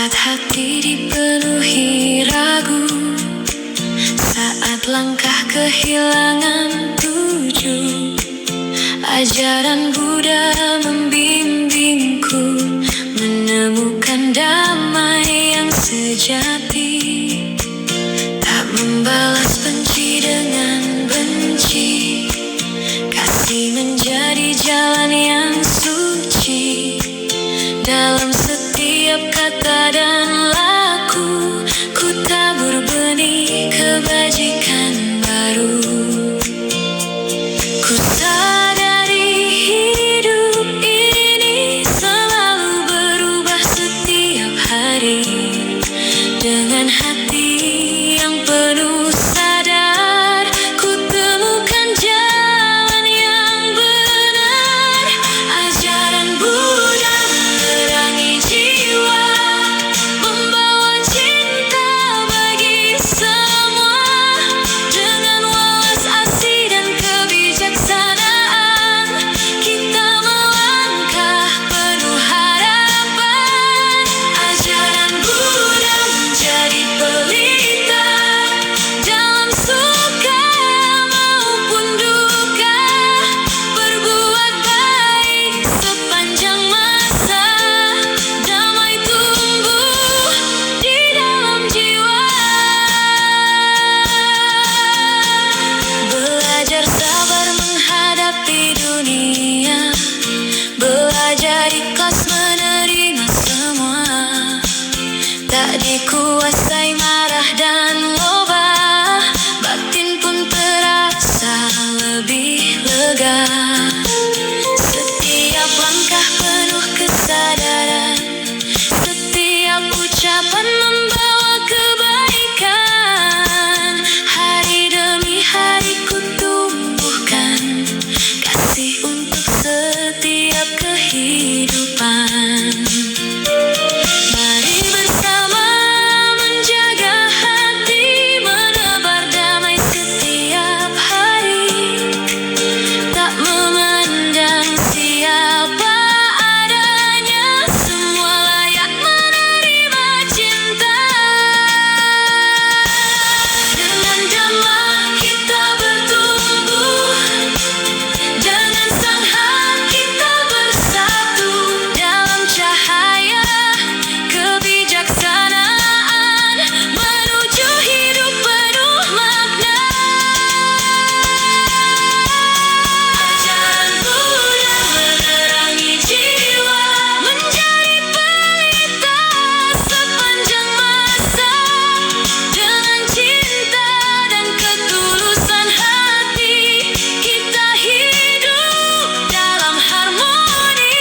Saat hati dipenuhi ragu, saat langkah kehilangan tuju, ajaran Buddha membimbingku menemukan damai yang sejati. Tak membalas benci dengan benci, kasih menjadi jalan yang suci. Dalam setiap kata dan laku, ku tabur benih kebajikan baru. Ku sadari hidup ini selalu berubah setiap hari. Dengan hati yang penuh sadar, ku temukan jalan yang benar. Ajaran Buddha menerangi jiwa, membawa cinta bagi semua. Dengan walas asih dan kebijaksanaan, kita melangkah penuh harapan. Ajaran Buddha menjadi pelita dalam suka maupun duka. Berbuat baik sepanjang masa, damai tumbuh di dalam jiwa. Belajar sabar menghadapi dunia, belajar ikhlas menerima semua. Tak dikuasai marah dan loba, batin pun terasa lebih lega. Setiap langkah penuh kesadaran, setiap ucapan membawa kebaikan. Hari demi hari ku tumbuhkan kasih untuk setiap kehidupan. Mari bersama menjaga hati, menebar damai setiap hari. Tak memandang siapa adanya, semua layak menerima cinta. Dengan damai kita bertumbuh, dengan sang hati kita bersatu. Dalam cahaya kebijaksanaan, menuju hidup penuh makna. Ajaran Buddha menerangi jiwa, menjadi pelita sepanjang masa. Dengan cinta dan ketulusan hati, kita hidup dalam harmoni.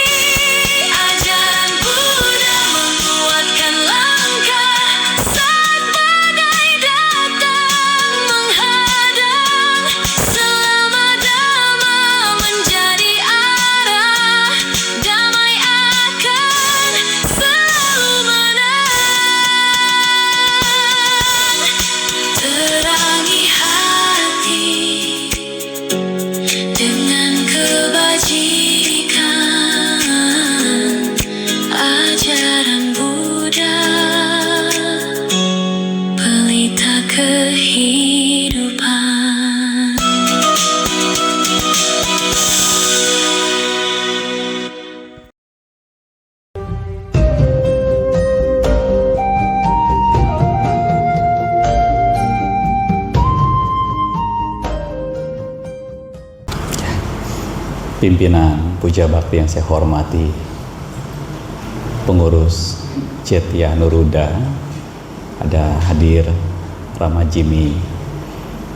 Ajaran Buddha menguatkan langkah saat badai datang menghadang. Selama dhamma menjadi arah, damai akan selalu menang. Terangi hati dengan kebajikan. Ajaran Buddha, pelita kehidupan. Pimpinan Puja Bakti yang saya hormati, pengurus Cetya Nuruda, ada hadir Rama Jimmy,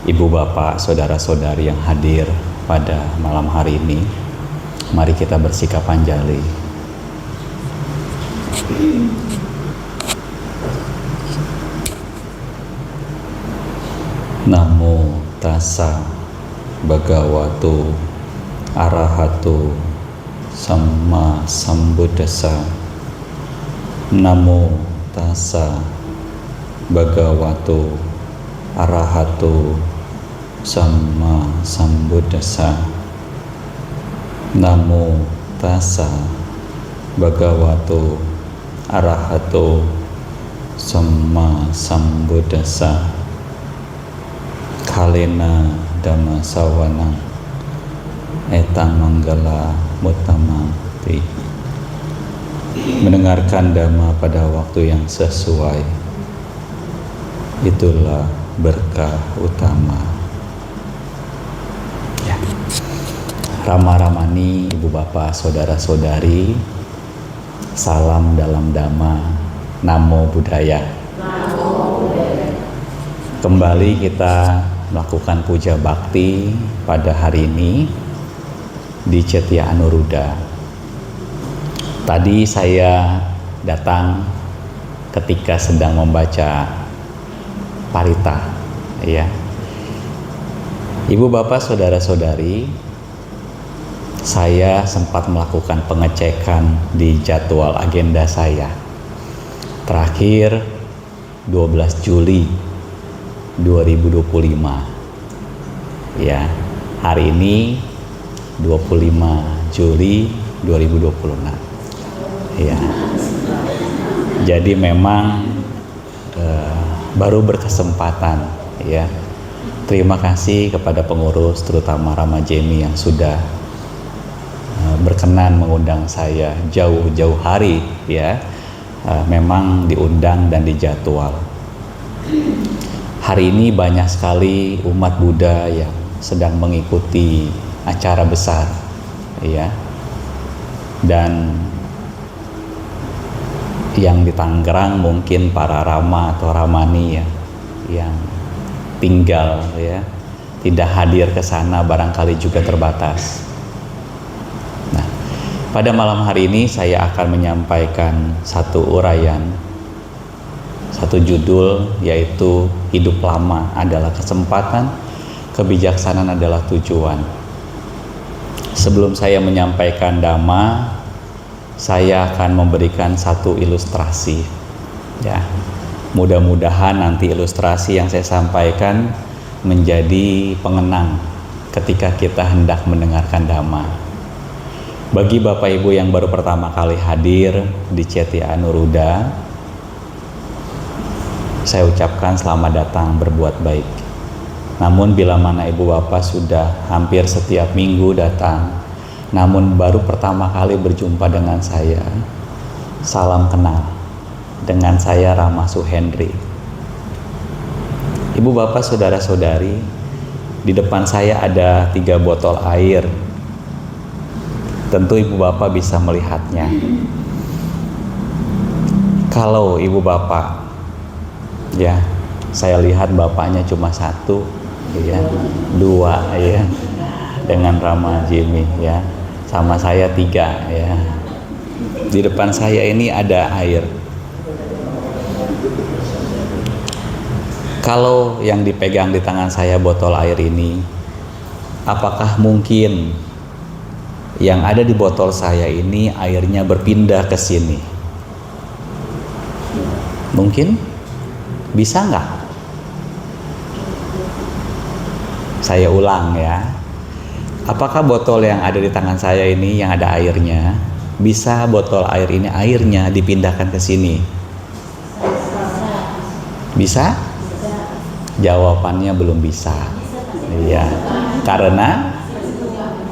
ibu bapak, saudara-saudari yang hadir pada malam hari ini. Mari kita bersikap anjali. Namo tassa bhagavato arahato samma sambuddhassa. Namo tassa bhagavato arahato samma sambuddhassa. Namo tassa bhagavato arahato Samma Sambuddhassa Kalena Dhamma Sawanang Etang Manggala Mutamati. Mendengarkan Dhamma pada waktu yang sesuai, itulah berkah utama. Ya. Rama-ramani, ibu bapak, saudara-saudari, salam dalam Dhamma, Namo Buddhaya. Kembali kita melakukan puja bakti pada hari ini di Cetya Anuruddha. Tadi saya datang ketika sedang membaca parita, ya. Ibu bapak saudara-saudari, saya sempat melakukan pengecekan di jadwal agenda saya. Terakhir 12 Juli 2025. Ya, hari ini 25 Juli 2026. Ya, jadi memang baru berkesempatan, ya. Terima kasih kepada pengurus, terutama Rama Jemi yang sudah berkenan mengundang saya jauh-jauh hari, ya. Memang diundang dan dijadwal. Hari ini banyak sekali umat Buddha yang sedang mengikuti acara besar, ya. Dan yang di Tangerang mungkin para Rama atau Ramani, ya, yang tinggal, ya, tidak hadir ke sana barangkali juga terbatas. Nah, pada malam hari ini saya akan menyampaikan satu uraian, satu judul, yaitu hidup lama adalah kesempatan, kebijaksanaan adalah tujuan. Sebelum saya menyampaikan Dhamma, saya akan memberikan satu ilustrasi, ya. Mudah-mudahan nanti ilustrasi yang saya sampaikan menjadi pengenang ketika kita hendak mendengarkan Dhamma. Bagi Bapak Ibu yang baru pertama kali hadir di Cetya Anuruddha, saya ucapkan selamat datang berbuat baik. Namun bila mana Ibu Bapak sudah hampir setiap minggu datang, namun baru pertama kali berjumpa dengan saya, salam kenal. Dengan saya Rama Suhendri. Ibu bapak saudara-saudari, di depan saya ada 3 botol air. Tentu ibu bapak bisa melihatnya. Kalau ibu bapak, ya, saya lihat bapaknya cuma 1, ya, 2, ya, dengan Rama Jimmy, ya, sama saya 3, ya. Di depan saya ini ada air. Kalau yang dipegang di tangan saya botol air ini, apakah mungkin yang ada di botol saya ini airnya berpindah ke sini? Mungkin? Bisa nggak? Saya ulang, ya. Apakah botol yang ada di tangan saya ini yang ada airnya, bisa botol air ini airnya dipindahkan ke sini? Bisa? Jawabannya belum bisa. Iya, karena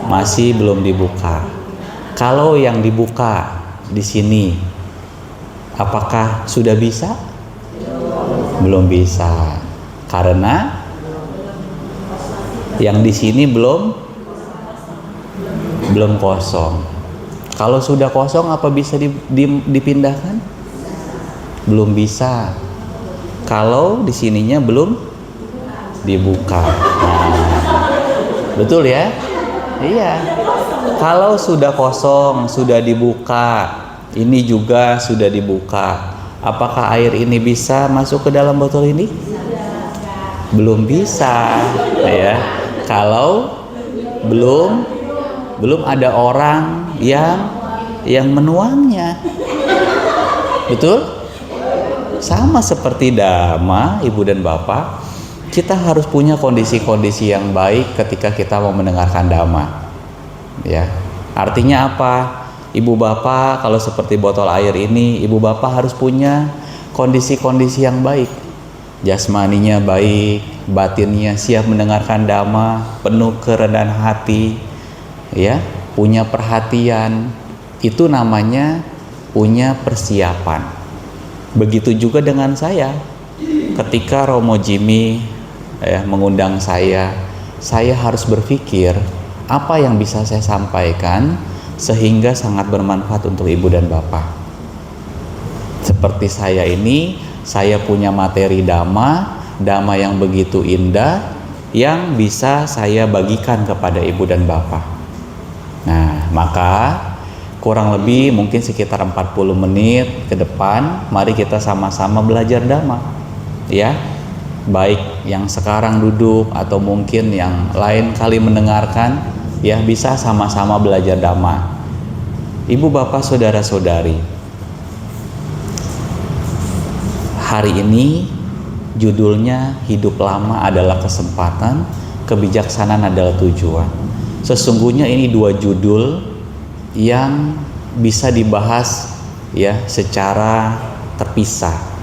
masih belum dibuka. Kalau yang dibuka di sini, apakah sudah bisa? Belum bisa. Karena yang di sini belum kosong. Kalau sudah kosong, apa bisa dipindahkan? Belum bisa. Kalau di sininya belum dibuka. Nah, betul ya? Iya. Kalau sudah kosong, sudah dibuka, ini juga sudah dibuka. Apakah air ini bisa masuk ke dalam botol ini? Belum bisa, ya. Kalau belum ada orang yang menuangnya. Betul? Sama seperti Dhamma, Ibu dan Bapak, kita harus punya kondisi-kondisi yang baik ketika kita mau mendengarkan Dhamma. Ya. Artinya apa? Ibu bapak kalau seperti botol air ini, ibu bapak harus punya kondisi-kondisi yang baik. Jasmaninya baik, batinnya siap mendengarkan dhamma, penuh kerendahan hati, ya, punya perhatian. Itu namanya punya persiapan. Begitu juga dengan saya. Ketika Romo Jimmy mengundang saya harus berpikir apa yang bisa saya sampaikan sehingga sangat bermanfaat untuk ibu dan bapak. Seperti saya ini, saya punya materi dhamma yang begitu indah yang bisa saya bagikan kepada ibu dan bapak. Nah, maka kurang lebih mungkin sekitar 40 menit ke depan, mari kita sama-sama belajar dhamma. Ya, baik yang sekarang duduk atau mungkin yang lain kali mendengarkan, ya bisa sama-sama belajar dhamma. Ibu bapak saudara-saudari, hari ini judulnya hidup lama adalah kesempatan, kebijaksanaan adalah tujuan. Sesungguhnya ini dua judul yang bisa dibahas ya secara terpisah.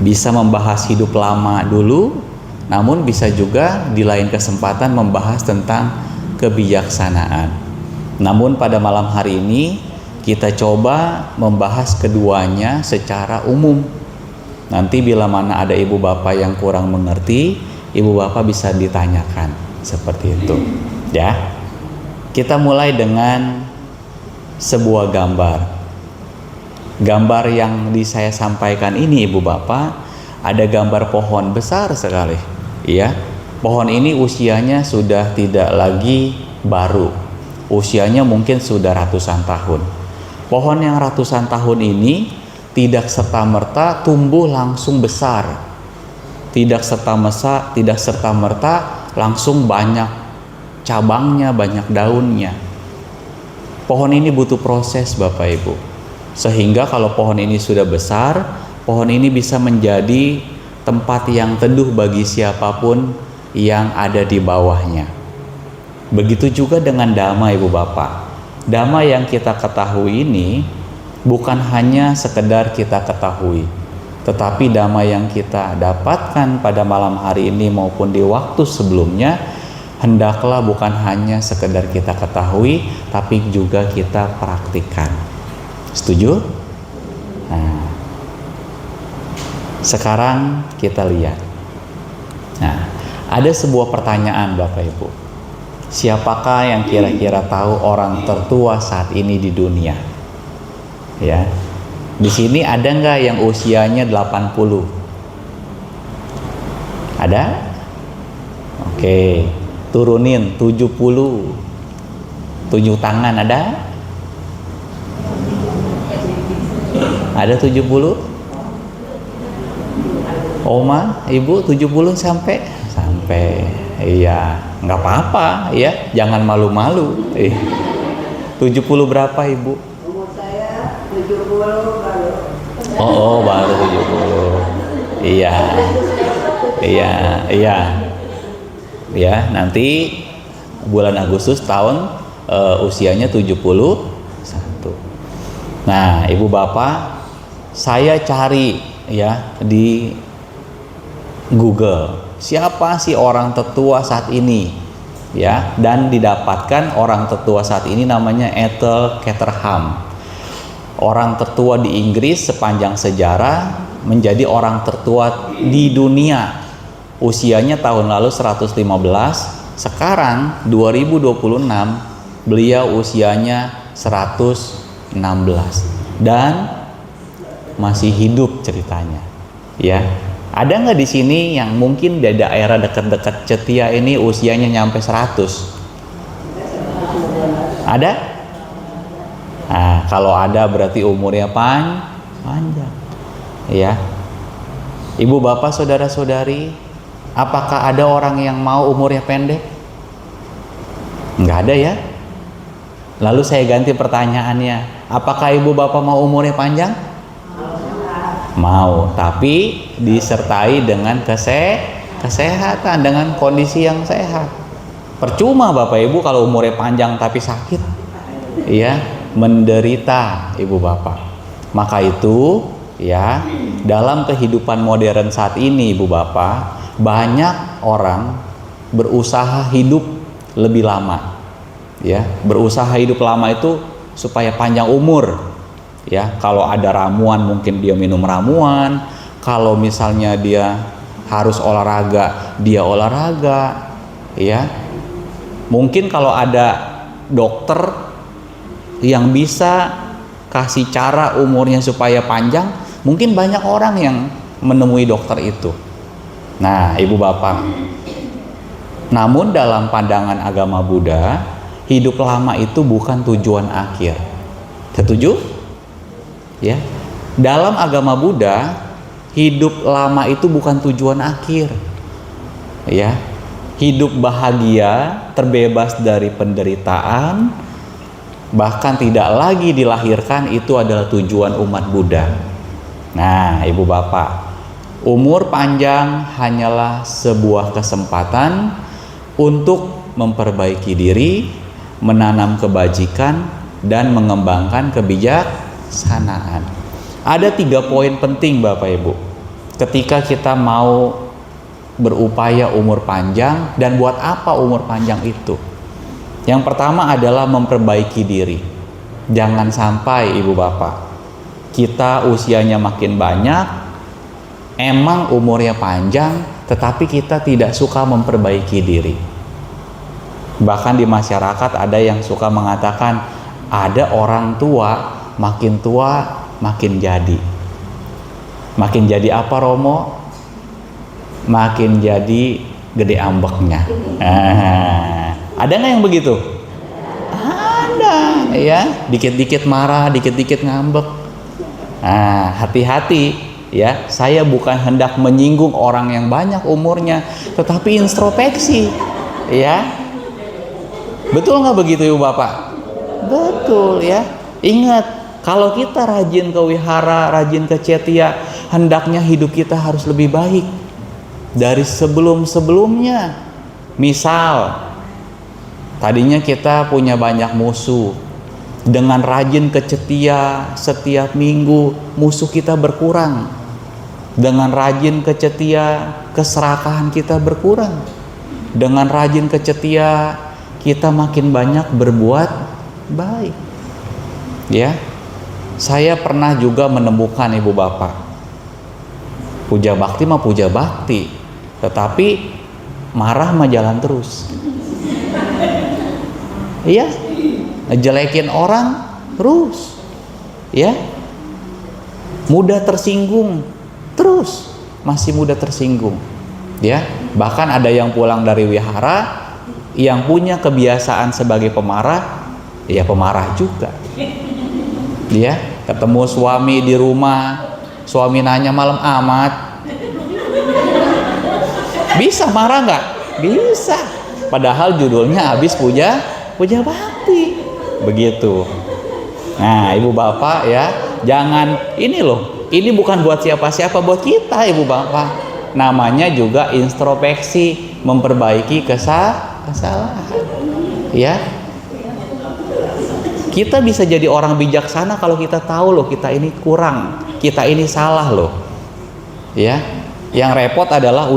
Bisa membahas hidup lama dulu, namun bisa juga di lain kesempatan membahas tentang kebijaksanaan. Namun pada malam hari ini kita coba membahas keduanya secara umum. Nanti bila mana ada ibu bapak yang kurang mengerti, ibu bapak bisa ditanyakan seperti itu. Ya, kita mulai dengan sebuah gambar. Gambar yang saya sampaikan ini ibu bapak, ada gambar pohon besar sekali. Ya, pohon ini usianya sudah tidak lagi baru. Usianya mungkin sudah ratusan tahun. Pohon yang ratusan tahun ini tidak serta-merta tumbuh langsung besar. Tidak serta-merta langsung banyak cabangnya, banyak daunnya. Pohon ini butuh proses Bapak Ibu. Sehingga kalau pohon ini sudah besar, pohon ini bisa menjadi tempat yang teduh bagi siapapun yang ada di bawahnya. Begitu juga dengan dhamma ibu bapak. Dhamma yang kita ketahui ini bukan hanya sekedar kita ketahui, tetapi dhamma yang kita dapatkan pada malam hari ini maupun di waktu sebelumnya, hendaklah bukan hanya sekedar kita ketahui, tapi juga kita praktikkan. Setuju? Nah, sekarang kita lihat. Nah, ada sebuah pertanyaan Bapak Ibu. Siapakah yang kira-kira tahu orang tertua saat ini di dunia? Ya. Di sini ada nggak yang usianya 80? Ada? Oke. Turunin 70. 7 tangan ada? Ada 70? Oma, ibu 70 sampai? Sampai. Iya, nggak apa-apa ya, jangan malu-malu. 70 berapa ibu? Umur saya 70 baru. Oh, baru 70. Iya. Iya, iya. Ya, nanti bulan Agustus tahun usianya 71. Nah, ibu bapak, saya cari ya di Google. Siapa sih orang tertua saat ini? Ya, dan didapatkan orang tertua saat ini namanya Ethel Caterham. Orang tertua di Inggris sepanjang sejarah, menjadi orang tertua di dunia. Usianya tahun lalu 115, sekarang 2026 beliau usianya 116 dan masih hidup ceritanya. Ya. Ada nggak di sini yang mungkin di daerah dekat-dekat Cetia ini usianya nyampe 100? Ada? Nah, kalau ada berarti umurnya panjang. Ya. Ibu bapak saudara-saudari, apakah ada orang yang mau umurnya pendek? Nggak ada ya? Lalu saya ganti pertanyaannya, apakah ibu bapak mau umurnya panjang? Mau, tapi disertai dengan kesehatan, dengan kondisi yang sehat. Percuma bapak ibu kalau umurnya panjang tapi sakit, ya, menderita ibu bapak. Maka itu ya, dalam kehidupan modern saat ini Ibu Bapak, banyak orang berusaha hidup lebih lama. Ya, berusaha hidup lama itu supaya panjang umur. Ya, kalau ada ramuan mungkin dia minum ramuan, kalau misalnya dia harus olahraga, dia olahraga, ya. Mungkin kalau ada dokter yang bisa kasih cara umurnya supaya panjang, mungkin banyak orang yang menemui dokter itu. Nah, Ibu Bapak, namun dalam pandangan agama Buddha, hidup lama itu bukan tujuan akhir. Setuju? Ya. Dalam agama Buddha, hidup lama itu bukan tujuan akhir. Ya. Hidup bahagia, terbebas dari penderitaan, bahkan tidak lagi dilahirkan, itu adalah tujuan umat Buddha. Nah, Ibu Bapak, umur panjang hanyalah sebuah kesempatan untuk memperbaiki diri, menanam kebajikan, dan mengembangkan kebijaksanaan. Ada 3 poin penting Bapak Ibu ketika kita mau berupaya umur panjang. Dan buat apa umur panjang itu? Yang pertama adalah memperbaiki diri. Jangan sampai Ibu Bapak, kita usianya makin banyak, emang umurnya panjang, tetapi kita tidak suka memperbaiki diri. Bahkan di masyarakat ada yang suka mengatakan, ada orang tua makin jadi. Makin jadi apa Romo? Makin jadi gede ambeknya. Ada nggak yang begitu? Ada, ya. Dikit-dikit marah, dikit-dikit ngambek. Nah, hati-hati, ya. Saya bukan hendak menyinggung orang yang banyak umurnya, tetapi introspeksi, ya. Betul nggak begitu Ibu Bapak? Betul, ya. Ingat, kalau kita rajin ke wihara, rajin ke cetia, hendaknya hidup kita harus lebih baik dari sebelum-sebelumnya. Misal, tadinya kita punya banyak musuh. Dengan rajin ke cetia setiap minggu, musuh kita berkurang. Dengan rajin ke cetia, keserakahan kita berkurang. Dengan rajin ke cetia, kita makin banyak berbuat baik. Ya. Saya pernah juga menemukan Ibu Bapak, puja bakti mah puja bakti, tetapi marah mah jalan terus. Iya, ngejelekin orang terus, ya, mudah tersinggung terus, masih mudah tersinggung, ya. Bahkan ada yang pulang dari wihara yang punya kebiasaan sebagai pemarah, ya pemarah juga, ya. Ketemu suami di rumah, suami nanya malam amat, bisa marah nggak? Bisa. Padahal judulnya habis puja bakti, begitu. Nah, Ibu Bapak, ya, jangan, ini loh, ini bukan buat siapa-siapa, buat kita Ibu Bapak. Namanya juga introspeksi, memperbaiki kesalahan, ya. Kita bisa jadi orang bijaksana kalau kita tahu loh, kita ini kurang, kita ini salah loh, ya. Yang repot adalah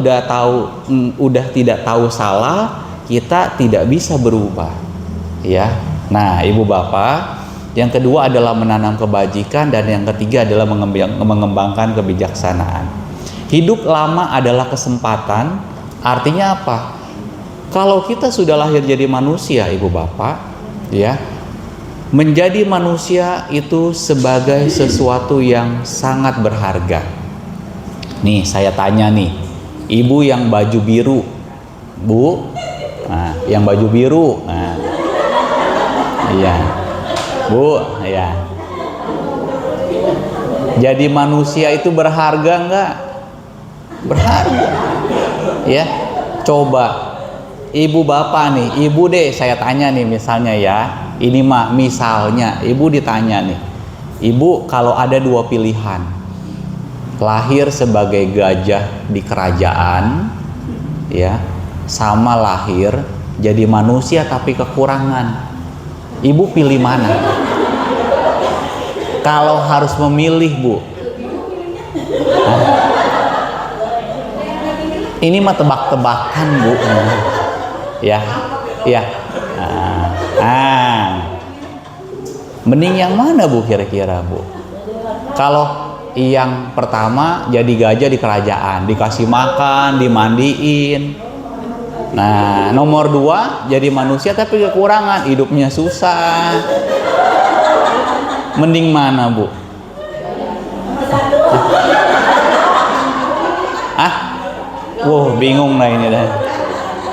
udah tidak tahu salah, kita tidak bisa berubah, ya. Nah, Ibu Bapak, yang kedua adalah menanam kebajikan, dan yang ketiga adalah mengembangkan kebijaksanaan. Hidup lama adalah kesempatan. Artinya apa? Kalau kita sudah lahir jadi manusia Ibu Bapak, ya, menjadi manusia itu sebagai sesuatu yang sangat berharga. Nih, saya tanya nih, ibu yang baju biru, Bu, nah, yang baju biru, nah, iya, Bu, ya. Jadi manusia itu berharga enggak? Berharga, ya. Coba, Ibu Bapak nih, Ibu deh, saya tanya nih misalnya ya. Ini mah misalnya, Ibu ditanya nih, Ibu kalau ada 2 pilihan, lahir sebagai gajah di kerajaan, ya, sama lahir jadi manusia tapi kekurangan, Ibu pilih mana? Kalau harus memilih Bu, Ini mah tebak-tebakan, Bu. Ya, ya. Mending yang mana, Bu, kira-kira, Bu? Kalau yang pertama jadi gajah di kerajaan, dikasih makan, dimandiin. Nah, nomor 2 jadi manusia tapi kekurangan, hidupnya susah. Mending mana, Bu? Wow, bingung lah ini dah.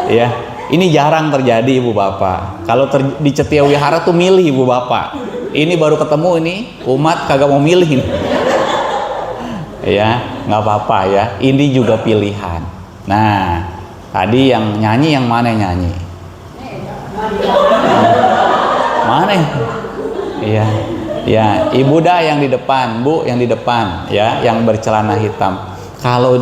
Ya, ini jarang terjadi, Ibu Bapak. Kalau di Cetia Wihara tuh milih, Ibu Bapak. Ini baru ketemu ini umat kagak mau milih. Ya, nggak apa-apa ya. Ini juga pilihan. Nah, tadi yang nyanyi yang mana yang nyanyi? Mana? Iya. Ya, Ibu dah yang di depan, Bu yang di depan ya, yang bercelana hitam. Kalau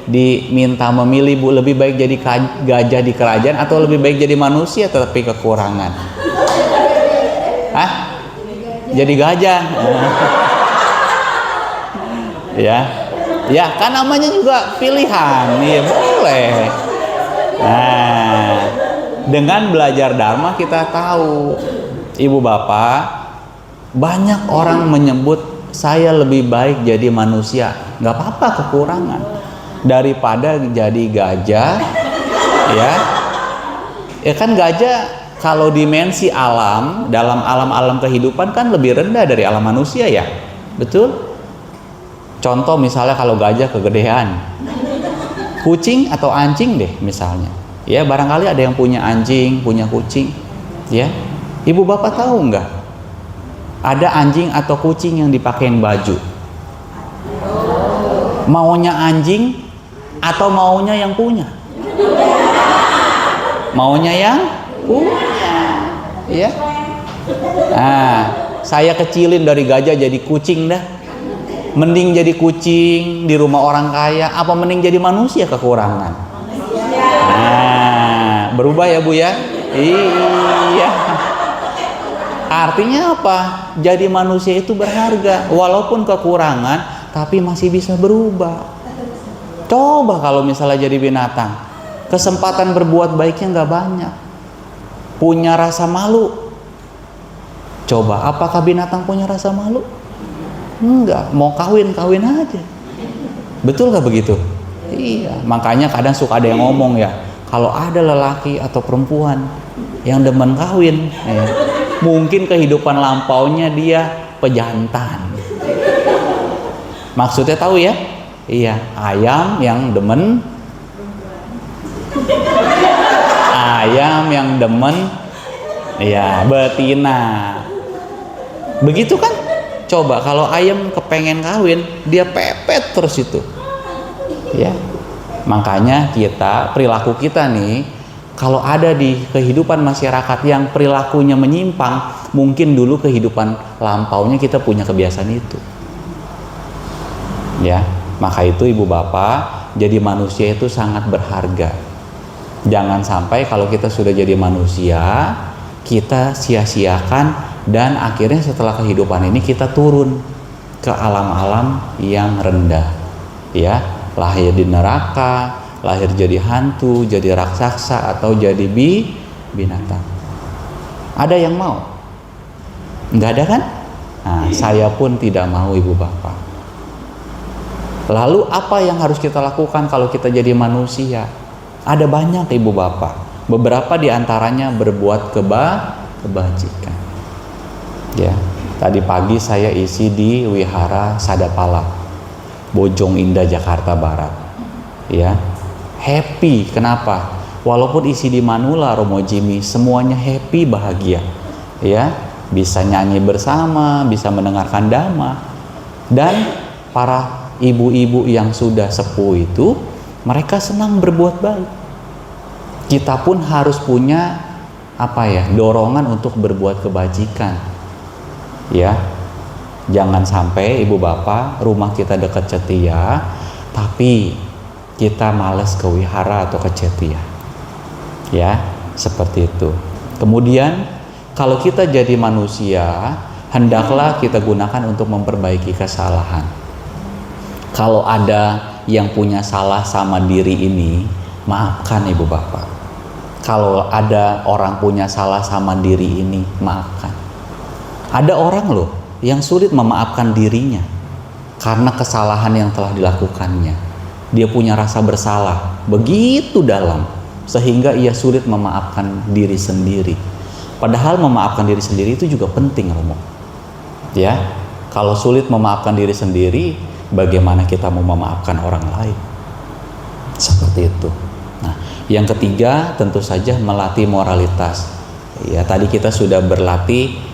diminta memilih, Bu, lebih baik jadi gajah di kerajaan atau lebih baik jadi manusia tetapi kekurangan? Jadi gajah. Ya kan namanya juga pilihan, ya boleh. Nah, dengan belajar Dharma kita tahu, Ibu Bapak, banyak orang menyebut saya lebih baik jadi manusia, nggak apa-apa kekurangan, daripada jadi gajah, ya kan gajah kalau dimensi alam, dalam alam-alam kehidupan kan lebih rendah dari alam manusia ya, betul? Contoh misalnya kalau gajah kegedean, kucing atau anjing deh misalnya, ya barangkali ada yang punya anjing, punya kucing, ya. Ibu Bapak tahu nggak? Ada anjing atau kucing yang dipakein baju. Maunya anjing atau maunya yang punya? Maunya yang punya, ya. Nah, saya kecilin dari gajah jadi kucing dah. Mending jadi kucing di rumah orang kaya, apa mending jadi manusia kekurangan? Nah, berubah ya, Bu ya? Iya. Artinya apa? Jadi manusia itu berharga, walaupun kekurangan, tapi masih bisa berubah. Coba kalau misalnya jadi binatang, kesempatan berbuat baiknya nggak banyak, punya rasa malu. Coba, apakah binatang punya rasa malu? Enggak, mau kawin aja. Betul nggak begitu? Iya, makanya kadang suka ada yang ngomong ya, kalau ada lelaki atau perempuan yang demen kawin, ya, mungkin kehidupan lampaunya dia pejantan. Maksudnya tahu ya? Iya, ayam yang demen ya betina. Begitu kan? Coba kalau ayam kepengen kawin, dia pepet terus itu. Ya. Makanya perilaku kita nih, kalau ada di kehidupan masyarakat yang perilakunya menyimpang, mungkin dulu kehidupan lampaunya kita punya kebiasaan itu. Ya, maka itu Ibu Bapak, jadi manusia itu sangat berharga. Jangan sampai kalau kita sudah jadi manusia, kita sia-siakan dan akhirnya setelah kehidupan ini kita turun ke alam-alam yang rendah. Ya, lahir di neraka, lahir jadi hantu, jadi raksasa, atau jadi binatang. Ada yang mau? Enggak ada kan? Nah, saya pun tidak mau, Ibu Bapak. Lalu apa yang harus kita lakukan kalau kita jadi manusia? Ada banyak, Ibu Bapak. Beberapa diantaranya berbuat kebajikan. Ya, tadi pagi saya isi di Wihara Sadapala, Bojong Indah, Jakarta Barat. Ya, happy. Kenapa? Walaupun isi di Manula, Romo Jimmy, semuanya happy, bahagia. Ya, bisa nyanyi bersama, bisa mendengarkan dhamma. Dan para ibu-ibu yang sudah sepuh itu, mereka senang berbuat baik. Kita pun harus punya dorongan untuk berbuat kebajikan. Ya, jangan sampai Ibu Bapak rumah kita dekat Cetia, tapi kita males ke wihara atau ke Cetia. Ya, seperti itu. Kemudian kalau kita jadi manusia, hendaklah kita gunakan untuk memperbaiki kesalahan. Kalau ada yang punya salah sama diri ini, maafkan ibu bapak. Kalau ada orang punya salah sama diri ini, maafkan. Ada orang loh yang sulit memaafkan dirinya karena kesalahan yang telah dilakukannya. Dia punya rasa bersalah begitu dalam sehingga ia sulit memaafkan diri sendiri. Padahal memaafkan diri sendiri itu juga penting, Romo. Ya, kalau sulit memaafkan diri sendiri, bagaimana kita mau memaafkan orang lain? Seperti itu. Nah, yang ketiga tentu saja melatih moralitas. Ya, tadi kita sudah berlatih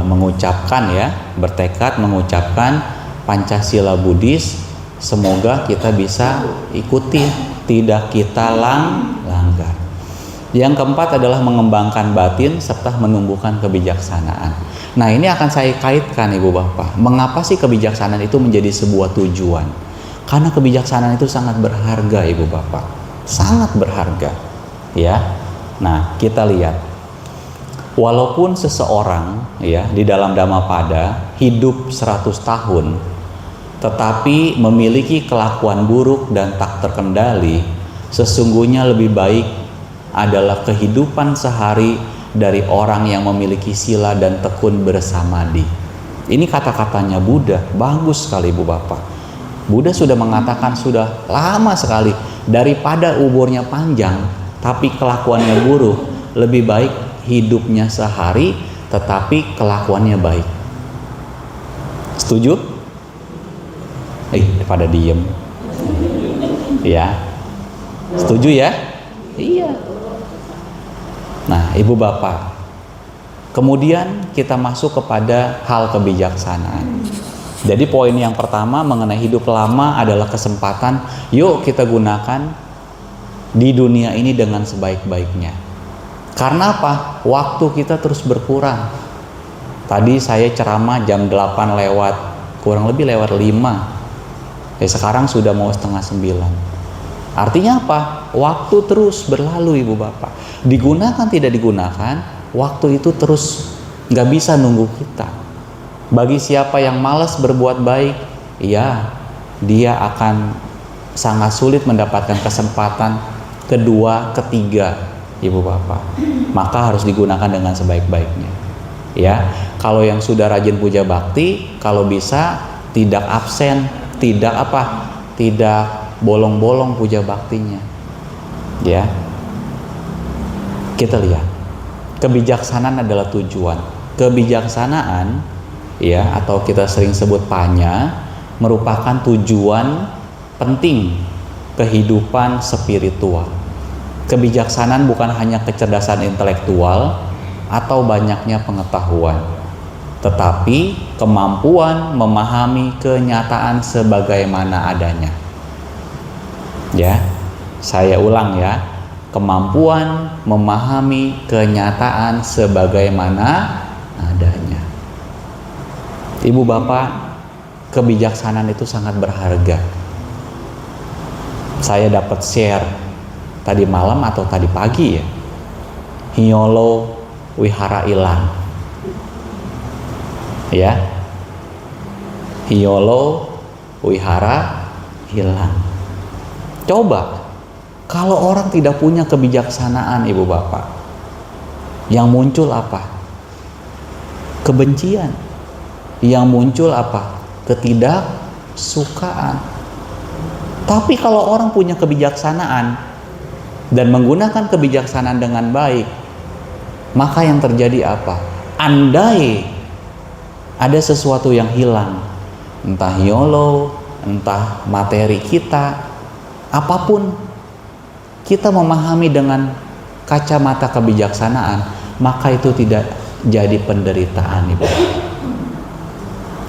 mengucapkan ya, bertekad mengucapkan Pancasila Buddhis. Semoga kita bisa ikuti, tidak kita langgar. Yang keempat adalah mengembangkan batin serta menumbuhkan kebijaksanaan. Nah, ini akan saya kaitkan ibu bapak. Mengapa sih kebijaksanaan itu menjadi sebuah tujuan? Karena kebijaksanaan itu sangat berharga ibu bapak. Sangat berharga. Ya. Nah, kita lihat. Walaupun seseorang ya di dalam Dhammapada hidup 100 tahun, tetapi memiliki kelakuan buruk dan tak terkendali, sesungguhnya lebih baik adalah kehidupan sehari dari orang yang memiliki sila dan tekun bersamadi. Ini kata-katanya Buddha, bagus sekali ibu bapak. Buddha sudah mengatakan sudah lama sekali, daripada umurnya panjang tapi kelakuannya buruk, lebih baik hidupnya sehari tetapi kelakuannya baik. Setuju? Pada diem. Ya. Setuju ya? Iya. Nah, ibu bapak, kemudian kita masuk kepada hal kebijaksanaan. Jadi poin yang pertama mengenai hidup lama adalah kesempatan. Yuk kita gunakan di dunia ini dengan sebaik-baiknya. Karena apa? Waktu kita terus berkurang. Tadi saya ceramah jam 8 lewat, kurang lebih lewat 5. Ya sekarang sudah mau setengah 9. Artinya apa? Waktu terus berlalu ibu bapak. Digunakan tidak digunakan, waktu itu terus nggak bisa nunggu kita. Bagi siapa yang malas berbuat baik, ya dia akan sangat sulit mendapatkan kesempatan kedua, ketiga, ibu bapak. Maka harus digunakan dengan sebaik-baiknya. Ya, kalau yang sudah rajin puja bakti, kalau bisa tidak absen, tidak apa, tidak bolong-bolong puja baktinya. Ya, kita lihat, kebijaksanaan adalah tujuan. Kebijaksanaan, ya, atau kita sering sebut panya, merupakan tujuan penting kehidupan spiritual. Kebijaksanaan bukan hanya kecerdasan intelektual atau banyaknya pengetahuan, tetapi kemampuan memahami kenyataan sebagaimana adanya. Ya, saya ulang ya, kemampuan memahami kenyataan sebagaimana adanya. Ibu bapak, kebijaksanaan itu sangat berharga. Saya dapat share tadi malam atau tadi pagi ya, Hiolo Wihara Ilang. Ya, Hiolo Wihara Ilang. Coba kalau orang tidak punya kebijaksanaan ibu bapak, yang muncul apa? Kebencian. Yang muncul apa? Ketidaksukaan. Tapi kalau orang punya kebijaksanaan dan menggunakan kebijaksanaan dengan baik, maka yang terjadi apa? Andai ada sesuatu yang hilang, entah hiolo, entah materi kita, apapun, kita memahami dengan kacamata kebijaksanaan, maka itu tidak jadi penderitaan ibu.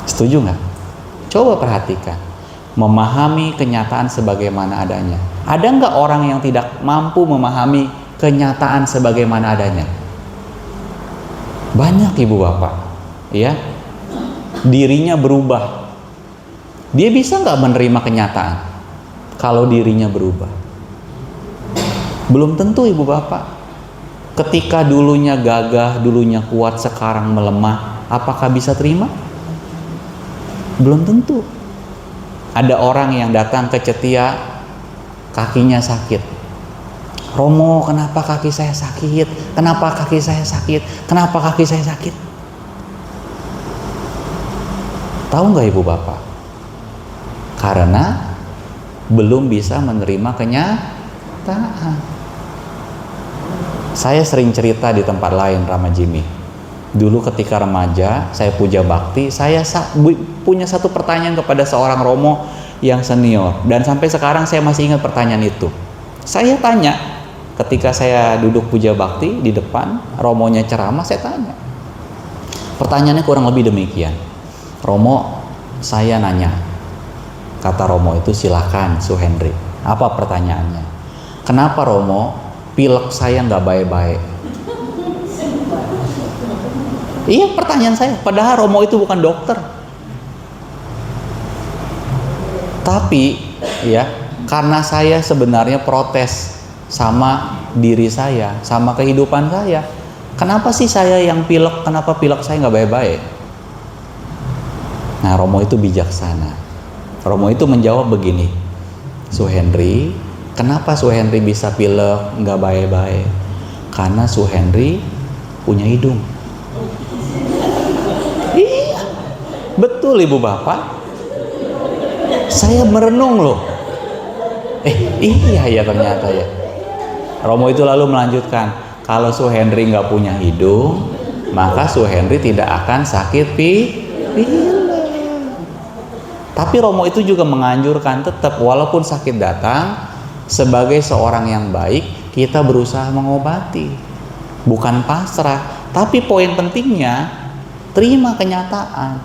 Setuju nggak? Coba perhatikan, memahami kenyataan sebagaimana adanya. Ada nggak orang yang tidak mampu memahami kenyataan sebagaimana adanya? Banyak ibu bapak, ya. Dirinya berubah. Dia bisa nggak menerima kenyataan kalau dirinya berubah? Belum tentu ibu bapak. Ketika dulunya gagah, dulunya kuat, sekarang melemah, apakah bisa terima? Belum tentu. Ada orang yang datang ke Cetia, kakinya sakit. Romo, kenapa kaki saya sakit? Kenapa kaki saya sakit? Kenapa kaki saya sakit? Tahu nggak ibu bapak? Karena belum bisa menerima kenyataan. Saya sering cerita di tempat lain, Rama Jimmy. Dulu ketika remaja, saya puja bakti, saya punya satu pertanyaan kepada seorang romo yang senior. Dan sampai sekarang saya masih ingat pertanyaan itu. Saya tanya, ketika saya duduk puja bakti di depan, romonya ceramah, saya tanya. Pertanyaannya kurang lebih demikian. Romo, saya nanya. Kata romo itu, silakan Su Henry. Apa pertanyaannya? Kenapa romo, pilek saya nggak baik-baik? Iya, pertanyaan saya. Padahal romo itu bukan dokter. Tapi ya, karena saya sebenarnya protes sama diri saya, sama kehidupan saya. Kenapa sih saya yang pilek? Kenapa pilek saya nggak baik-baik? Nah, romo itu bijaksana. Romo itu menjawab begini, Su Henry, kenapa Su Henry bisa pilek nggak baik-baik? Karena Su Henry punya hidung. Iya, betul ibu bapak. Saya merenung loh. Iya ya ternyata ya. Romo itu lalu melanjutkan, kalau Su Henry nggak punya hidung, maka Su Henry tidak akan sakit pilek. Tapi Romo itu juga menganjurkan tetap walaupun sakit datang, sebagai seorang yang baik kita berusaha mengobati, bukan pasrah. Tapi poin pentingnya, terima kenyataan.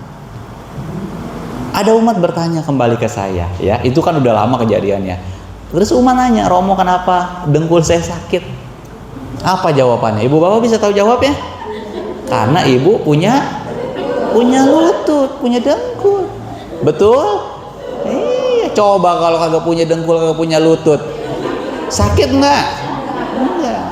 Ada umat bertanya kembali ke saya, ya itu kan udah lama kejadiannya. Terus umat nanya, Romo kenapa dengkul saya sakit? Apa jawabannya? Ibu bapak bisa tahu jawabnya? Karena ibu punya lutut, punya dengkul. Betul? Iya, coba kalau kagak punya dengkul, kagak punya lutut, sakit nggak? Enggak.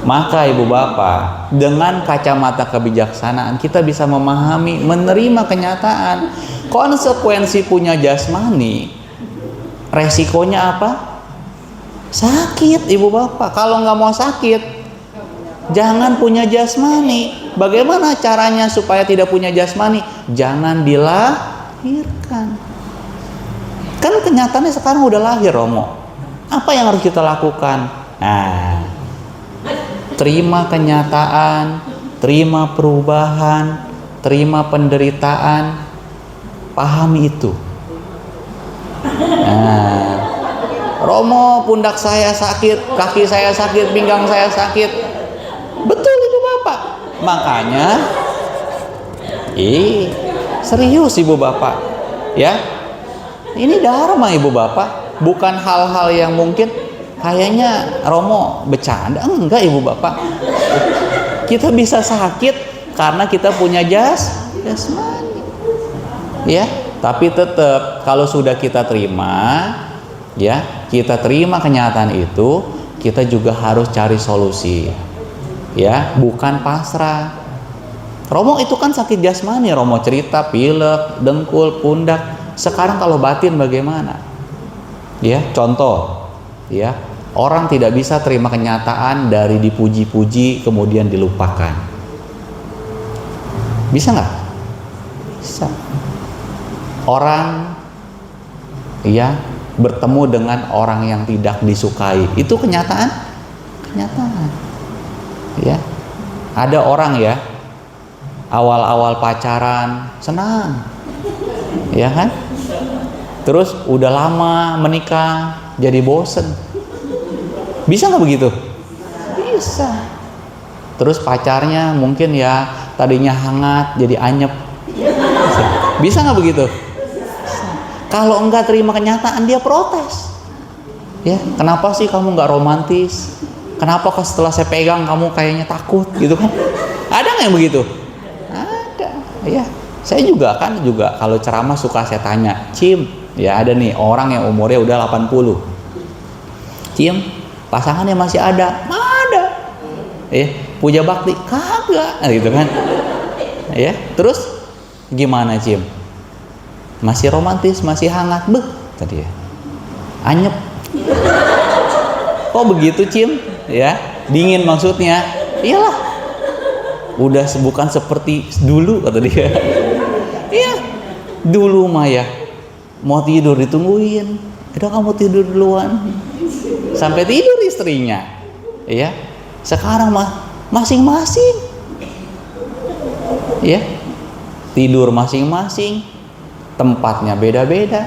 Maka ibu bapak, dengan kacamata kebijaksanaan kita bisa memahami, menerima kenyataan. Konsekuensi punya jasmani, resikonya apa? Sakit ibu bapak. Kalau nggak mau sakit, jangan punya jasmani. Bagaimana caranya supaya tidak punya jasmani? Jangan dilahirkan. Kan kenyataannya sekarang udah lahir Romo. Apa yang harus kita lakukan? Nah, terima kenyataan, terima perubahan, terima penderitaan, pahami itu. Nah, Romo, pundak saya sakit, kaki saya sakit, pinggang saya sakit. Betul ibu bapak. Makanya, serius ibu bapak, ya. Ini dharma ibu bapak, bukan hal-hal yang mungkin kayaknya Romo bercanda. Enggak ibu bapak. Kita bisa sakit karena kita punya jasmani, ya. Tapi tetap kalau sudah kita terima, ya, kita terima kenyataan itu, kita juga harus cari solusi, ya, bukan pasrah. Romo itu kan sakit jasmani, Romo cerita pilek, dengkul, pundak. Sekarang kalau batin bagaimana? Ya, contoh, ya, orang tidak bisa terima kenyataan dari dipuji-puji kemudian dilupakan. Bisa nggak? Bisa. Orang, ya, bertemu dengan orang yang tidak disukai, itu kenyataan, ya. Ada orang ya, awal-awal pacaran senang, ya kan? Terus udah lama menikah jadi bosen. Bisa nggak begitu? Bisa. Terus pacarnya mungkin ya tadinya hangat jadi anyep. Bisa nggak begitu? Kalau enggak terima kenyataan, dia protes. Ya, kenapa sih kamu nggak romantis? Kenapa setelah saya pegang kamu kayaknya takut gitu kan? Ada nggak yang begitu? Ada. Ya, saya juga kalau ceramah suka saya tanya, Cim, ya ada nih orang yang umurnya udah 80. Cim, pasangannya masih ada? Ada. Puja bakti? Kagak, gitu kan? Ya, terus gimana Cim? Masih romantis, masih hangat? tadi ya? Anyep. Oh begitu Cim? Ya, dingin maksudnya. Iyalah. Udah bukan seperti dulu kata dia. Iya. Dulu mah ya mau tidur ditungguin. Udah kamu tidur duluan. Sampai tidur istrinya. Ya. Sekarang mah masing-masing. Ya. Tidur masing-masing. Tempatnya beda-beda.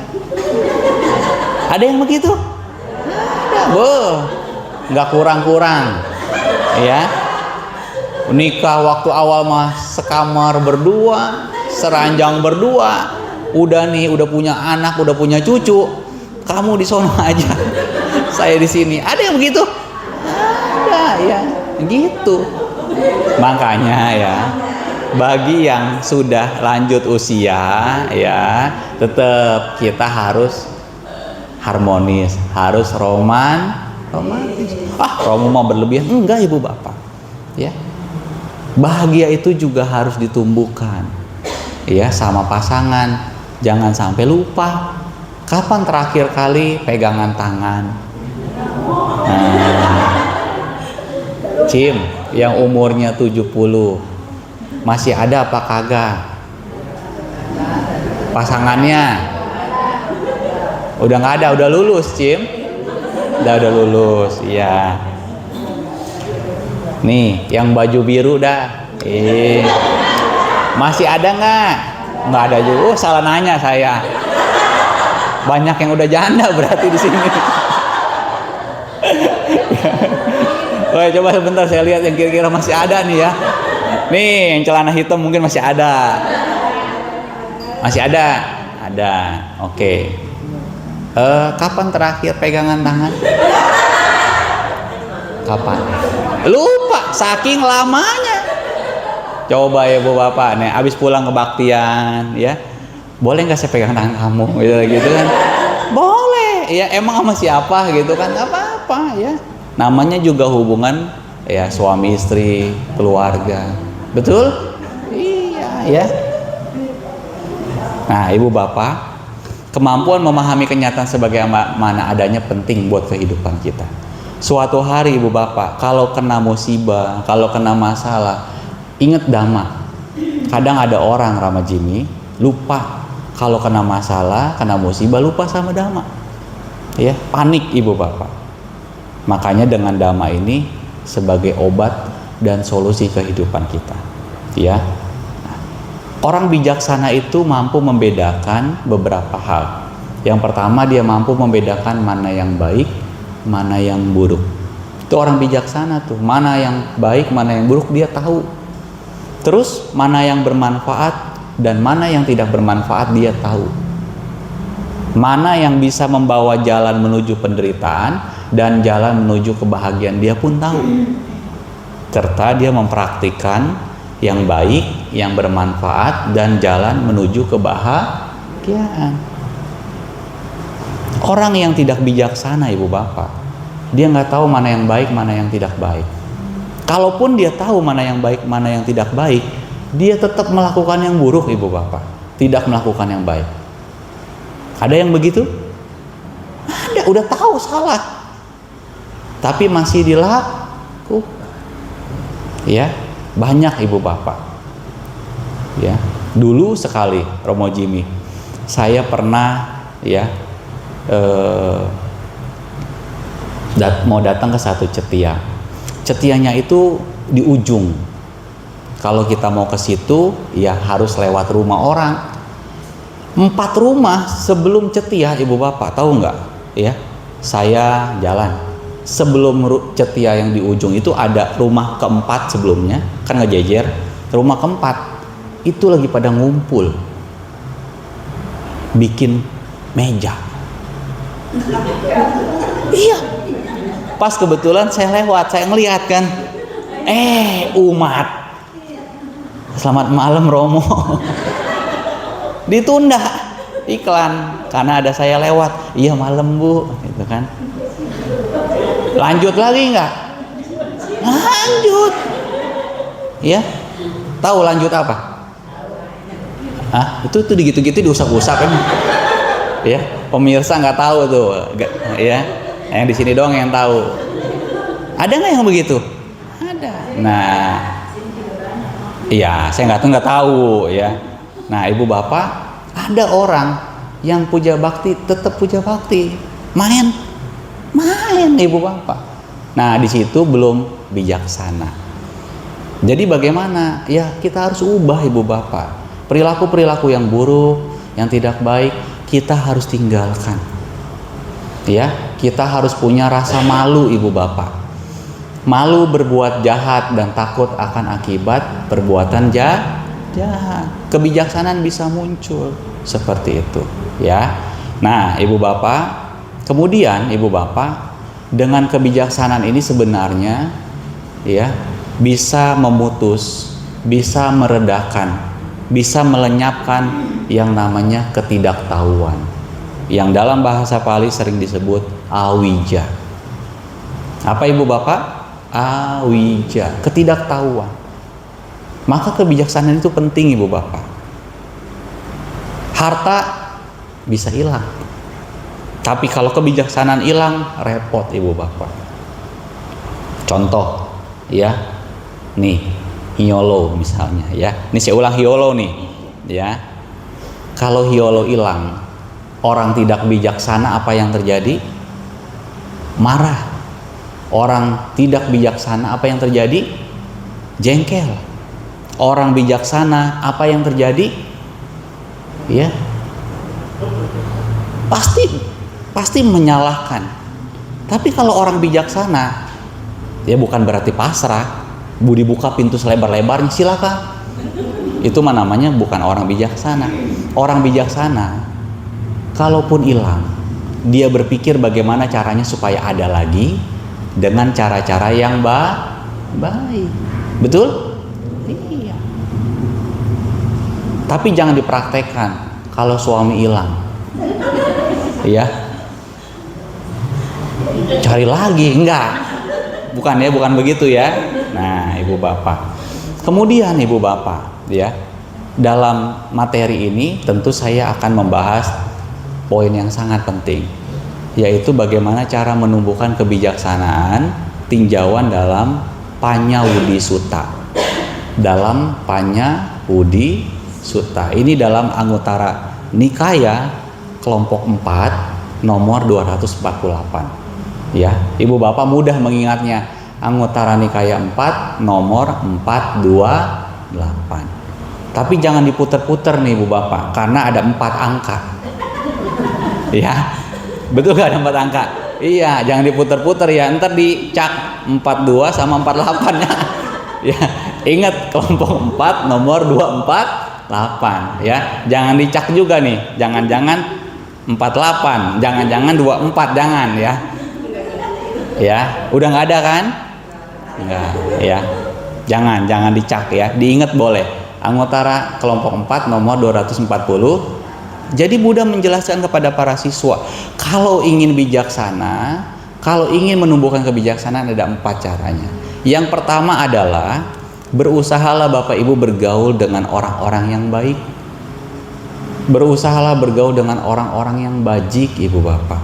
Ada yang begitu? Ada. Nggak kurang-kurang. Ya. Nikah waktu awal mah sekamar berdua, seranjang berdua. Udah nih, udah punya anak, udah punya cucu. Kamu di sono aja. Saya di sini. Ada yang begitu? Ada ya. Gitu. Makanya ya, bagi yang sudah lanjut usia ya, tetap kita harus harmonis, harus romantis. Romo mah berlebihan. Enggak ibu bapak. Ya. Bahagia itu juga harus ditumbuhkan. Ya, sama pasangan. Jangan sampai lupa. Kapan terakhir kali pegangan tangan? Cim, yang umurnya 70 masih ada apa kagak? Pasangannya udah nggak ada, udah lulus Cim. Udah lulus, iya. Nih, yang baju biru dah. Masih ada nggak? Nggak ada juga. Salah nanya saya. Banyak yang udah janda berarti di sini. Woi, coba sebentar saya lihat yang kira-kira masih ada nih ya. Nih, yang celana hitam mungkin masih ada. Masih ada? Ada. Oke. Kapan terakhir pegangan tangan? Kapan? Lupa, saking lamanya. Coba ya bu bapak nih, abis pulang kebaktian ya, boleh nggak saya pegang tangan kamu gitu kan? Boleh ya, emang sama siapa gitu kan? Nggak apa-apa ya, namanya juga hubungan ya, suami istri, keluarga, betul? Iya ya. Nah ibu bapak, kemampuan memahami kenyataan sebagaimana adanya penting buat kehidupan kita. Suatu hari ibu bapak, kalau kena musibah, kalau kena masalah, ingat dhamma. Kadang ada orang Rama Jimmy lupa kalau kena masalah, kena musibah, lupa sama dhamma. Ya, panik ibu bapak. Makanya dengan dhamma ini sebagai obat dan solusi kehidupan kita. Ya. Orang bijaksana itu mampu membedakan beberapa hal. Yang pertama, dia mampu membedakan mana yang baik, mana yang buruk. Itu orang bijaksana tuh, mana yang baik, mana yang buruk dia tahu. Terus mana yang bermanfaat dan mana yang tidak bermanfaat dia tahu. Mana yang bisa membawa jalan menuju penderitaan dan jalan menuju kebahagiaan dia pun tahu. Serta dia mempraktikkan yang baik, yang bermanfaat dan jalan menuju kebahagiaan. Orang yang tidak bijaksana ibu bapak, dia nggak tahu mana yang baik, mana yang tidak baik. Kalaupun dia tahu mana yang baik, mana yang tidak baik, dia tetap melakukan yang buruk ibu bapak, tidak melakukan yang baik. Ada yang begitu? Ada, udah tahu salah, tapi masih dilakukan. Ya, banyak ibu bapak. Ya, dulu sekali Romo Jimmy, saya pernah ya mau datang ke satu cetia. Cetianya itu di ujung. Kalau kita mau ke situ, ya harus lewat rumah orang. 4 rumah sebelum cetia, ibu bapak tahu nggak? Ya, saya jalan. Sebelum cetia yang di ujung itu ada rumah keempat sebelumnya, kan ngejejer. Rumah keempat itu lagi pada ngumpul, bikin meja. Iya. Pas kebetulan saya lewat, saya ngelihat kan, umat, selamat malam Romo. Ditunda iklan karena ada saya lewat. Iya malam bu, gitu kan. Lanjut lagi nggak? Lanjut. Ya, tahu lanjut apa? Itu digitu-gitu diusap-usap emang. Ya, Pemirsa nggak tahu tuh, ya. Yang di sini doang yang tahu. Ada nggak yang begitu? Ada. Nah, iya, saya nggak tahu ya. Nah, ibu bapak, ada orang yang puja bakti tetap puja bakti, main ibu bapak. Nah, di situ belum bijaksana. Jadi bagaimana? Ya, kita harus ubah ibu bapak. Perilaku-perilaku yang buruk, yang tidak baik, kita harus tinggalkan. Ya, kita harus punya rasa malu ibu bapak. Malu berbuat jahat dan takut akan akibat perbuatan jahat. Kebijaksanaan bisa muncul seperti itu, ya. Nah, ibu bapak, kemudian ibu bapak dengan kebijaksanaan ini sebenarnya ya bisa memutus, bisa meredakan, bisa melenyapkan yang namanya ketidaktahuan, yang dalam bahasa Pali sering disebut awija. Apa ibu bapak? Awija, ketidaktahuan. Maka kebijaksanaan itu penting ibu bapak. Harta bisa hilang, tapi kalau kebijaksanaan hilang, repot ibu bapak. Contoh ya, nih hiolo misalnya ya. Ini saya ulang hiolo nih ya. Kalau hiolo hilang, orang tidak bijaksana apa yang terjadi? Marah. Orang tidak bijaksana apa yang terjadi? Jengkel. Orang bijaksana apa yang terjadi? Ya. Pasti menyalahkan. Tapi kalau orang bijaksana, ya bukan berarti pasrah. Budi buka pintu selebar-lebarnya, silakan. Itu namanya bukan orang bijaksana. Orang bijaksana, kalaupun hilang, dia berpikir bagaimana caranya supaya ada lagi dengan cara-cara yang baik. Betul? Iya. Tapi jangan dipraktekkan kalau suami hilang. Iya. Cari lagi, enggak. Bukan begitu ya. Nah, ibu bapak. Kemudian ibu bapak, ya. Dalam materi ini tentu saya akan membahas poin yang sangat penting, yaitu bagaimana cara menumbuhkan kebijaksanaan tinjauan dalam Panya Wudi Sutta. Dalam Panya Wudi Sutta. Ini dalam Anguttara Nikaya kelompok 4 nomor 248. Ya, ibu bapak mudah mengingatnya. Anguttara Nikaya 4 nomor 428. Tapi jangan diputer-puter nih ibu bapak, karena ada 4 angka. Ya, betul gak ada 4 angka? Iya, jangan diputer-puter ya, ntar dicak 42 sama 48 ya. Ya, ingat kelompok 4 nomor 248 ya. Jangan dicak juga nih, jangan-jangan 48, jangan-jangan 24, jangan ya. Ya, udah nggak ada kan? Enggak, ya. Jangan dicak ya, diingat boleh. Anguttara kelompok 4 nomor 240. Jadi Buddha menjelaskan kepada para siswa, kalau ingin bijaksana, kalau ingin menumbuhkan kebijaksanaan ada 4 caranya. Yang pertama adalah berusahalah Bapak Ibu bergaul dengan orang-orang yang baik. Berusahalah bergaul dengan orang-orang yang bajik Ibu Bapak.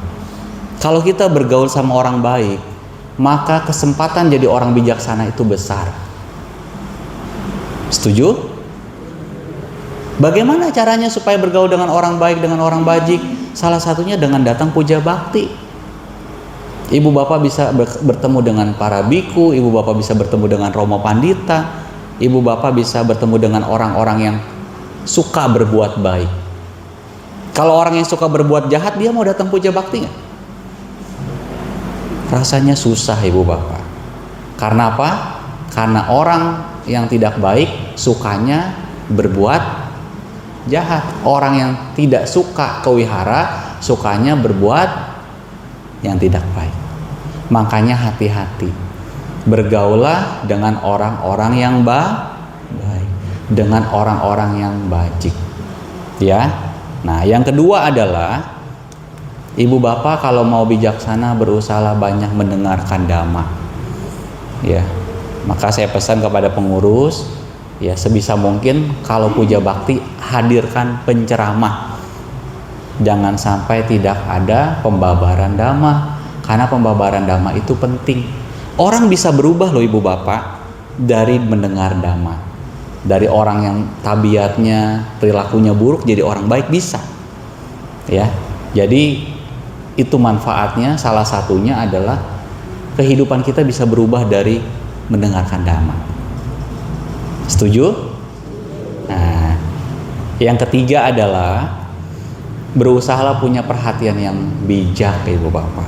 Kalau kita bergaul sama orang baik, maka kesempatan jadi orang bijaksana itu besar. Setuju? Bagaimana caranya supaya bergaul dengan orang baik, dengan orang bajik? Salah satunya dengan datang puja bakti. Ibu bapak bisa bertemu dengan para biku, ibu bapak bisa bertemu dengan Romo Pandita, ibu bapak bisa bertemu dengan orang-orang yang suka berbuat baik. Kalau orang yang suka berbuat jahat, dia mau datang puja bakti nggak? Rasanya susah ibu bapak. Karena apa? Karena orang yang tidak baik sukanya berbuat jahat. Orang yang tidak suka kewihara sukanya berbuat yang tidak baik. Makanya hati-hati. Bergaulah dengan orang-orang yang baik, dengan orang-orang yang bajik. Ya. Nah, yang kedua adalah ibu bapak kalau mau bijaksana berusahalah banyak mendengarkan dhamma. Ya. Maka saya pesan kepada pengurus, ya sebisa mungkin kalau puja bakti hadirkan penceramah. Jangan sampai tidak ada pembabaran dhamma, karena pembabaran dhamma itu penting. Orang bisa berubah loh ibu bapak dari mendengar dhamma. Dari orang yang tabiatnya, perilakunya buruk jadi orang baik bisa. Ya. Jadi itu manfaatnya, salah satunya adalah kehidupan kita bisa berubah dari mendengarkan dhamma. Setuju? Nah, yang ketiga adalah berusahalah punya perhatian yang bijak ibu bapak.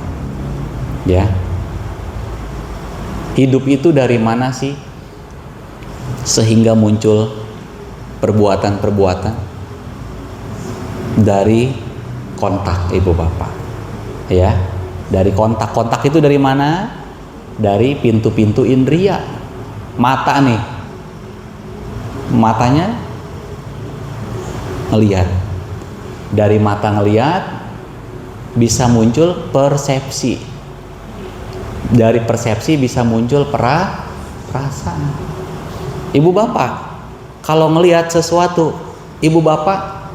Ya, hidup itu dari mana sih sehingga muncul perbuatan-perbuatan? Dari kontak ibu bapak. Ya, dari kontak itu dari mana? Dari pintu-pintu indria. Mata nih, matanya ngelihat. Dari mata ngelihat bisa muncul persepsi. Dari persepsi bisa muncul perasaan. Ibu bapak kalau ngelihat sesuatu, ibu bapak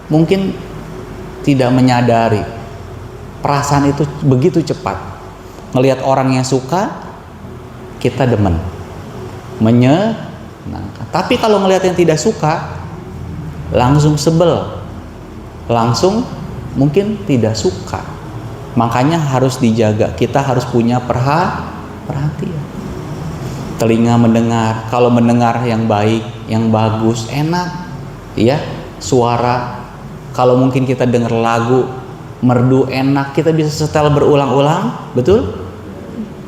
mungkin tidak menyadari perasaan itu begitu cepat. Ngelihat orang yang suka, kita demen, menyenangkan. Tapi kalau ngelihat yang tidak suka, langsung sebel, langsung mungkin tidak suka. Makanya harus dijaga. Kita harus punya perhatian. Telinga mendengar. Kalau mendengar yang baik, yang bagus, enak, ya, suara. Kalau mungkin kita dengar lagu merdu enak, kita bisa setel berulang-ulang, betul?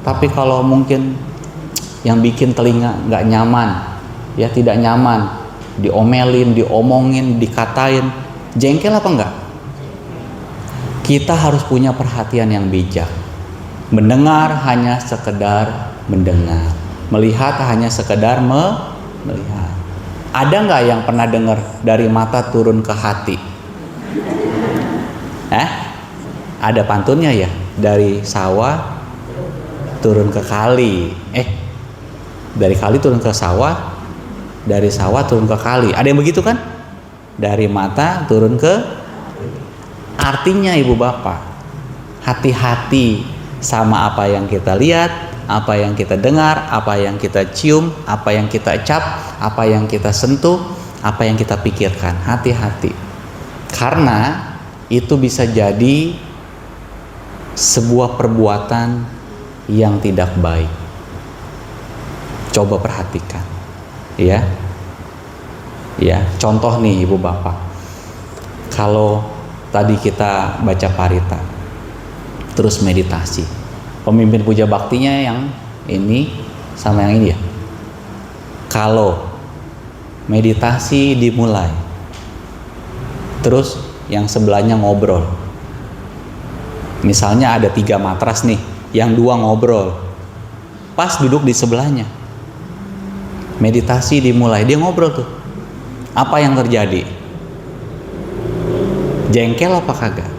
Tapi kalau mungkin yang bikin telinga nggak nyaman, ya tidak nyaman, diomelin, diomongin, dikatain, jengkel apa enggak? Kita harus punya perhatian yang bijak. Mendengar hanya sekedar mendengar, melihat hanya sekedar melihat. Ada nggak yang pernah dengar dari mata turun ke hati? Ada pantunnya ya, dari sawah turun ke kali. Dari kali turun ke sawah, dari sawah turun ke kali. Ada yang begitu kan? Dari mata turun ke. Artinya ibu bapak, hati-hati sama apa yang kita lihat, apa yang kita dengar, apa yang kita cium, apa yang kita cap, apa yang kita sentuh, apa yang kita pikirkan. Hati-hati, karena itu bisa jadi sebuah perbuatan yang tidak baik. Coba perhatikan, ya. Contoh nih ibu bapak, kalau tadi kita baca parita, terus meditasi, pemimpin puja baktinya yang ini sama yang ini ya. Kalau meditasi dimulai, terus yang sebelahnya ngobrol. Misalnya ada 3 matras nih, yang 2 ngobrol. Pas duduk di sebelahnya, meditasi dimulai, dia ngobrol tuh. Apa yang terjadi? Jengkel apa kagak?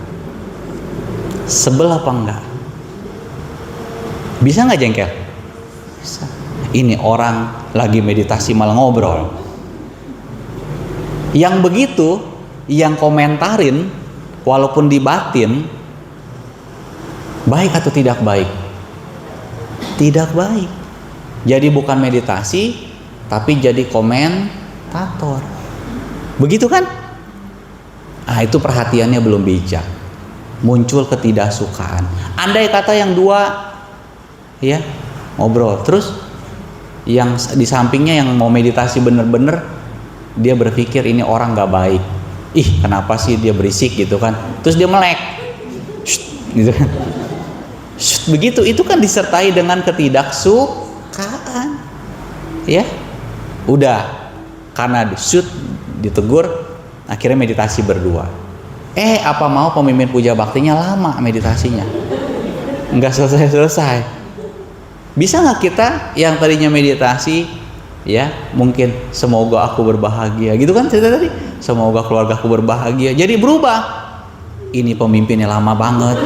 Sebel apa enggak? Bisa nggak jengkel? Bisa. Ini orang lagi meditasi malah ngobrol. Yang begitu, yang komentarin, walaupun di batin, baik atau tidak baik? Tidak baik. Jadi bukan meditasi, tapi jadi komentator. Begitu kan? Itu perhatiannya belum bijak. Muncul ketidaksukaan. Andai kata yang 2 ya ngobrol, terus yang di sampingnya yang mau meditasi bener-bener, dia berpikir ini orang gak baik. Kenapa sih dia berisik gitu kan? Terus dia melek. Gitu kan? Begitu, itu kan disertai dengan ketidaksukaan. Ya. Udah, karena ditegur, akhirnya meditasi berdua. Apa mau pemimpin puja baktinya lama meditasinya, nggak selesai. Bisa nggak kita yang tadinya meditasi, ya mungkin semoga aku berbahagia, gitu kan cerita tadi, semoga keluargaku berbahagia, jadi berubah. Ini pemimpinnya lama banget.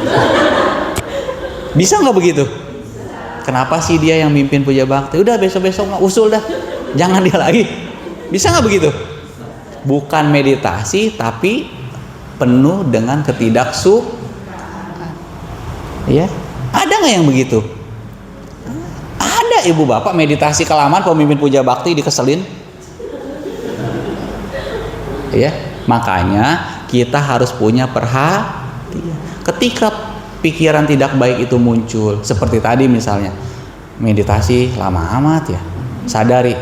Bisa nggak begitu? Kenapa sih dia yang mimpin puja bakti? Udah besok-besok nggak usul dah, jangan dia lagi. Bisa nggak begitu? Bukan meditasi tapi penuh dengan ketidaksukaan. Ya, ada nggak yang begitu? Ada ibu bapak meditasi kelamaan, pemimpin puja bakti dikeselin. Ya, makanya kita harus punya perhatian. Ketika pikiran tidak baik itu muncul, seperti tadi misalnya, meditasi lama amat ya, sadari,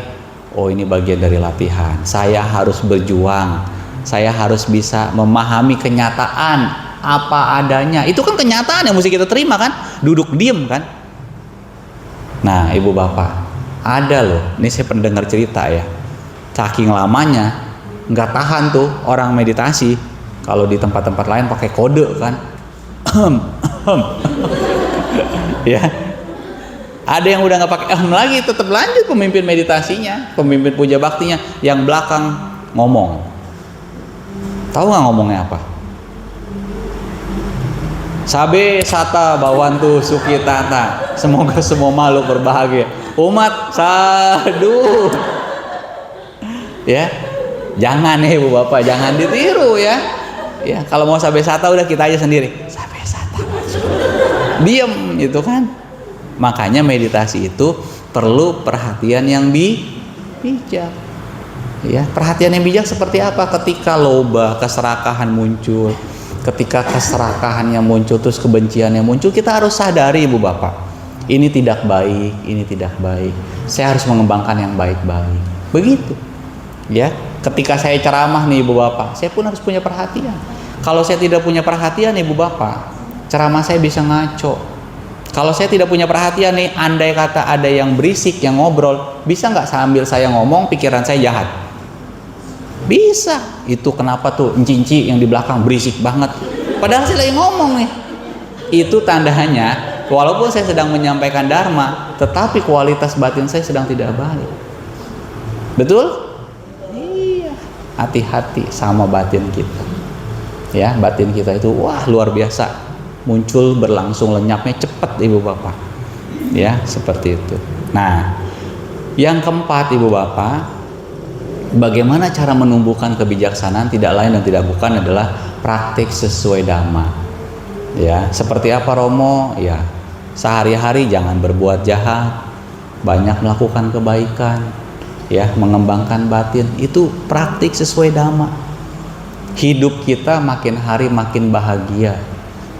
oh ini bagian dari latihan. Saya harus berjuang, saya harus bisa memahami kenyataan apa adanya. Itu kan kenyataan yang mesti kita terima kan, duduk diem kan. Nah ibu bapak, ada loh, ini saya pendengar cerita ya, saking lamanya nggak tahan tuh orang meditasi, kalau di tempat-tempat lain pakai kode kan. Ya, ada yang udah nggak pakai lagi, tetap lanjut pemimpin meditasinya, pemimpin puja baktinya, yang belakang ngomong. Tahu nggak ngomongnya apa? Sabe sata bawantu sukitata, semoga semua makhluk berbahagia. Umat sadu. Ya, jangan ibu bapak, jangan ditiru ya. Ya, kalau mau sabe sata udah kita aja sendiri. Sabe sata. Diam gitu kan. Makanya meditasi itu perlu perhatian yang bijak. Ya, perhatian yang bijak seperti apa? Ketika loba, keserakahan muncul, ketika keserakahan yang muncul, terus kebencian yang muncul, kita harus sadari ibu bapak, ini tidak baik, ini tidak baik. Saya harus mengembangkan yang baik-baik. Begitu. Ya, ketika saya ceramah nih ibu bapak, saya pun harus punya perhatian. Kalau saya tidak punya perhatian ibu bapak, ceramah saya bisa ngaco. Kalau saya tidak punya perhatian nih, andai kata ada yang berisik, yang ngobrol, bisa nggak sambil saya ngomong pikiran saya jahat? Bisa. Itu kenapa tuh enci-enci yang di belakang berisik banget, padahal saya lagi ngomong nih. Itu tandanya walaupun saya sedang menyampaikan dharma, tetapi kualitas batin saya sedang tidak baik. Betul? Iya. Hati-hati sama batin kita. Ya, batin kita itu wah luar biasa, muncul berlangsung lenyapnya cepat ibu bapak. Ya, seperti itu. Nah, yang keempat ibu bapak, bagaimana cara menumbuhkan kebijaksanaan? Tidak lain dan tidak bukan adalah praktik sesuai dhamma. Ya, seperti apa Romo? Ya, sehari-hari jangan berbuat jahat, banyak melakukan kebaikan, ya, mengembangkan batin. Itu praktik sesuai dhamma. Hidup kita makin hari makin bahagia,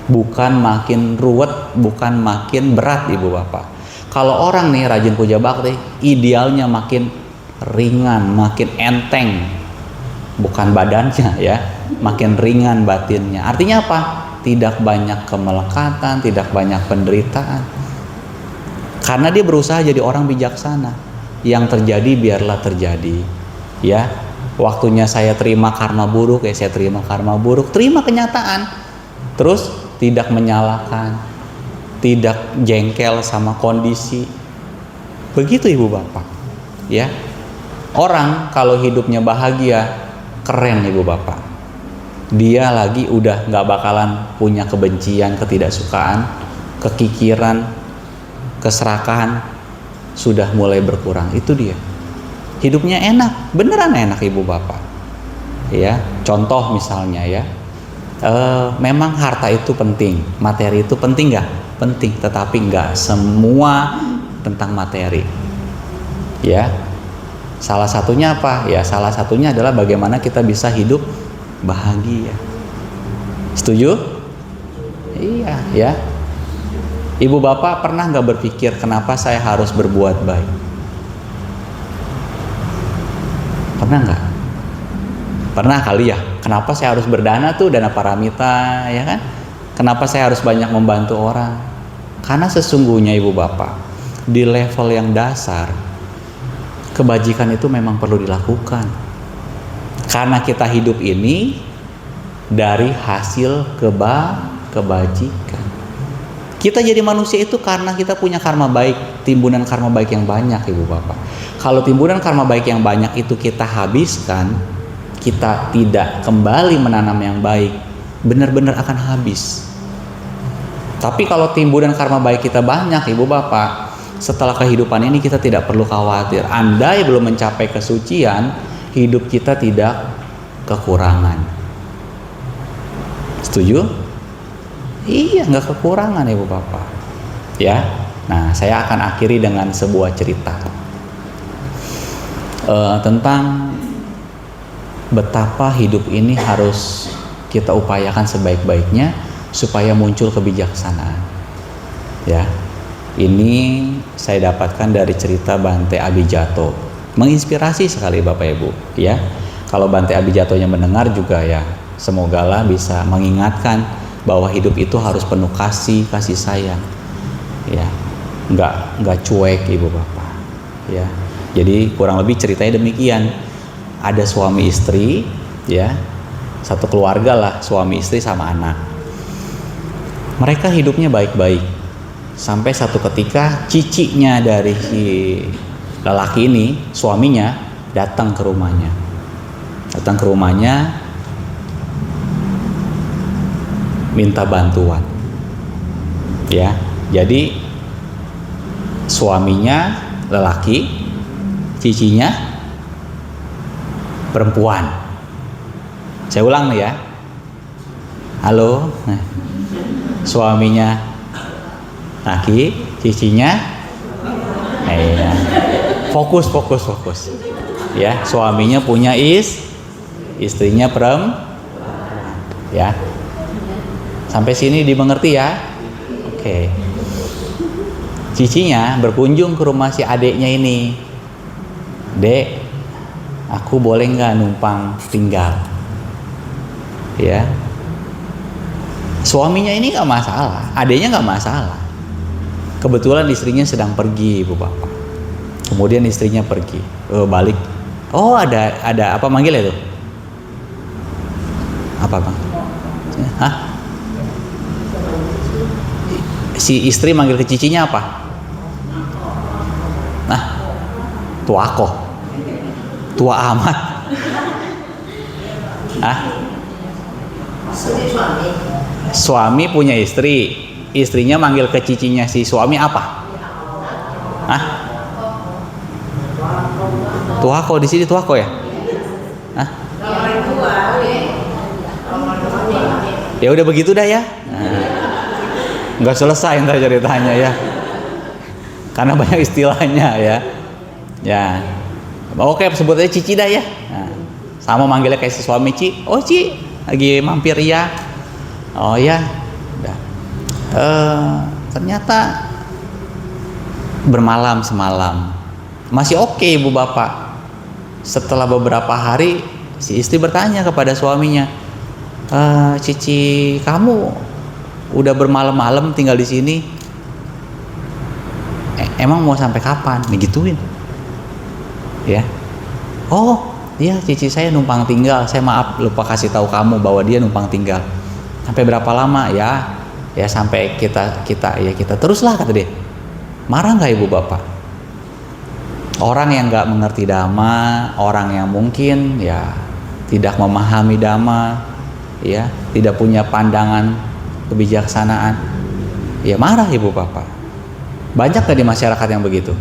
bukan makin ruwet, bukan makin berat ibu bapak. Kalau orang nih rajin puja bakti, idealnya makin ringan, makin enteng, bukan badannya ya, makin ringan batinnya. Artinya apa? Tidak banyak kemelekatan, tidak banyak penderitaan, karena dia berusaha jadi orang bijaksana. Yang terjadi biarlah terjadi. Ya, waktunya saya terima karma buruk, ya saya terima karma buruk, terima kenyataan, terus tidak menyalahkan, tidak jengkel sama kondisi. Begitu ibu bapak. Ya, orang kalau hidupnya bahagia, keren ibu bapak. Dia lagi udah nggak bakalan punya kebencian, ketidaksukaan, kekikiran, keserakahan, sudah mulai berkurang. Itu dia. Hidupnya enak, beneran enak ibu bapak. Ya, contoh misalnya ya, memang harta itu penting, materi itu penting nggak? Penting, tetapi nggak semua tentang materi. Ya, salah satunya apa? Ya, salah satunya adalah bagaimana kita bisa hidup bahagia. Setuju? Iya, ya. Ibu bapak pernah nggak berpikir kenapa saya harus berbuat baik? Pernah nggak? Pernah kali ya. Kenapa saya harus berdana tuh, dana paramita, ya kan? Kenapa saya harus banyak membantu orang? Karena sesungguhnya ibu bapak, di level yang dasar, kebajikan itu memang perlu dilakukan. Karena kita hidup ini dari hasil kebajikan. Kita jadi manusia itu karena kita punya karma baik, timbunan karma baik yang banyak ibu bapak. Kalau timbunan karma baik yang banyak itu kita habiskan, kita tidak kembali menanam yang baik, benar-benar akan habis. Tapi kalau timbunan karma baik kita banyak ibu bapak, setelah kehidupan ini kita tidak perlu khawatir. Andai belum mencapai kesucian, hidup kita tidak kekurangan. Setuju? Iya, nggak kekurangan ibu bapak. Ya, nah saya akan akhiri dengan sebuah cerita tentang betapa hidup ini harus kita upayakan sebaik-baiknya supaya muncul kebijaksanaan. Ya, ini saya dapatkan dari cerita Bante Abhijato, menginspirasi sekali bapak ibu. Ya, kalau Bante Abhijatonya mendengar juga ya, semogalah bisa mengingatkan bahwa hidup itu harus penuh kasih sayang. Ya, nggak cuek ibu bapak. Ya, jadi kurang lebih ceritanya demikian. Ada suami istri, ya, satu keluarga lah, suami istri sama anak. Mereka hidupnya baik-baik sampai satu ketika cicinya dari si lelaki ini, suaminya, datang ke rumahnya. Minta bantuan. Ya, jadi suaminya lelaki, cicinya perempuan. Saya ulang nih ya. Halo. Suaminya laki, cicinya ya. Fokus. Ya, suaminya punya istrinya perempuan. Ya. Sampai sini dimengerti ya? Oke. Cicinya berkunjung ke rumah si adeknya ini. Dek, aku boleh nggak numpang tinggal? Ya. Suaminya ini nggak masalah, adeknya nggak masalah. Kebetulan istrinya sedang pergi, ibu bapak. Kemudian istrinya pergi, balik. Oh, ada apa manggil itu? Apa bang? Hah? Si istri manggil ke cicinya apa? Nah, tuakoh. Tua amat. Hah? Suami punya istri, istrinya manggil ke cicinya si suami apa? Hah? Tuako di sini tuako ya? Hah? Ya udah begitu dah ya. Nggak selesai ntar ceritanya ya. Karena banyak istilahnya ya. Ya. Oke, sebut aja Cici dah ya. Nah, sama manggilnya kayak si suami, Ci. Oh, Ci, lagi mampir ya. Oh ya. Udah. Ternyata bermalam semalam. Masih oke, Ibu Bapak. Setelah beberapa hari si istri bertanya kepada suaminya, Cici, kamu udah bermalam-malam tinggal di sini? Emang mau sampai kapan? Digituin. Ya. Oh, iya cici saya numpang tinggal. Saya maaf lupa kasih tahu kamu bahwa dia numpang tinggal. Sampai berapa lama? Ya sampai kita teruslah, kata dia. Marah nggak ibu bapak? Orang yang nggak mengerti dhamma, orang yang mungkin ya tidak memahami dhamma, ya tidak punya pandangan kebijaksanaan, ya marah ibu bapak. Banyak nggak di masyarakat yang begitu?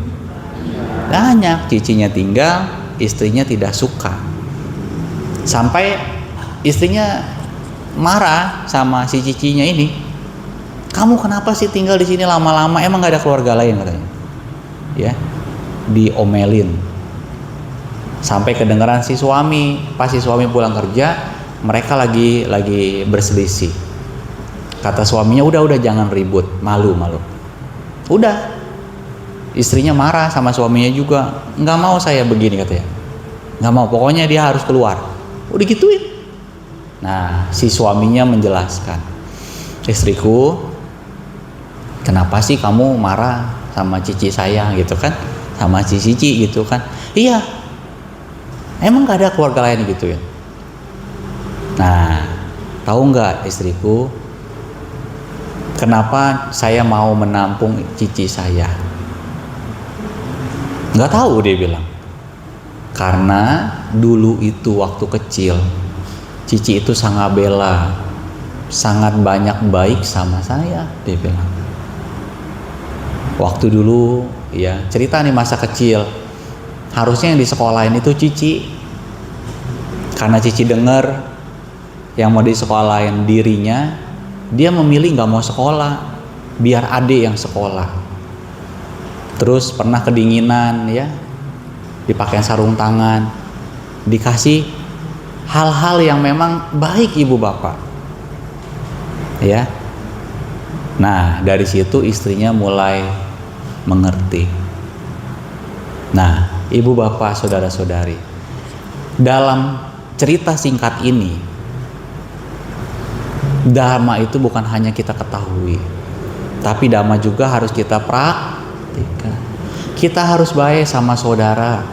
Banyak. Cicinya tinggal, istrinya tidak suka, sampai istrinya marah sama si cicinya ini. Kamu kenapa sih tinggal di sini lama-lama? Emang nggak ada keluarga lain, katanya? Ya, diomelin sampai kedengeran si suami. Pas si suami pulang kerja, mereka lagi berselisih. Kata suaminya, udah jangan ribut, malu. Udah. Istrinya marah sama suaminya juga. Nggak mau saya begini, katanya. Nggak mau, pokoknya dia harus keluar. Udah gituin. Nah, si suaminya menjelaskan, istriku, kenapa sih kamu marah sama cici saya gitu kan, sama si cici gitu kan? Iya, emang gak ada keluarga lain gitu ya? Nah, tahu nggak istriku, kenapa saya mau menampung cici saya? Nggak tahu, dia bilang. Karena dulu itu waktu kecil, cici itu sangat bela, sangat banyak baik sama saya, dia bilang. Waktu dulu, ya cerita nih masa kecil, harusnya yang di sekolahin itu cici. Karena cici dengar yang mau disekolahin dirinya, dia memilih nggak mau sekolah, biar adik yang sekolah. Terus pernah kedinginan ya, dipakai sarung tangan, dikasih hal-hal yang memang baik ibu bapak, ya. Nah dari situ istrinya mulai mengerti. Nah ibu bapak saudara-saudari, dalam cerita singkat ini, dhamma itu bukan hanya kita ketahui, tapi dhamma juga harus kita praktikkan. Kita harus baik sama saudara,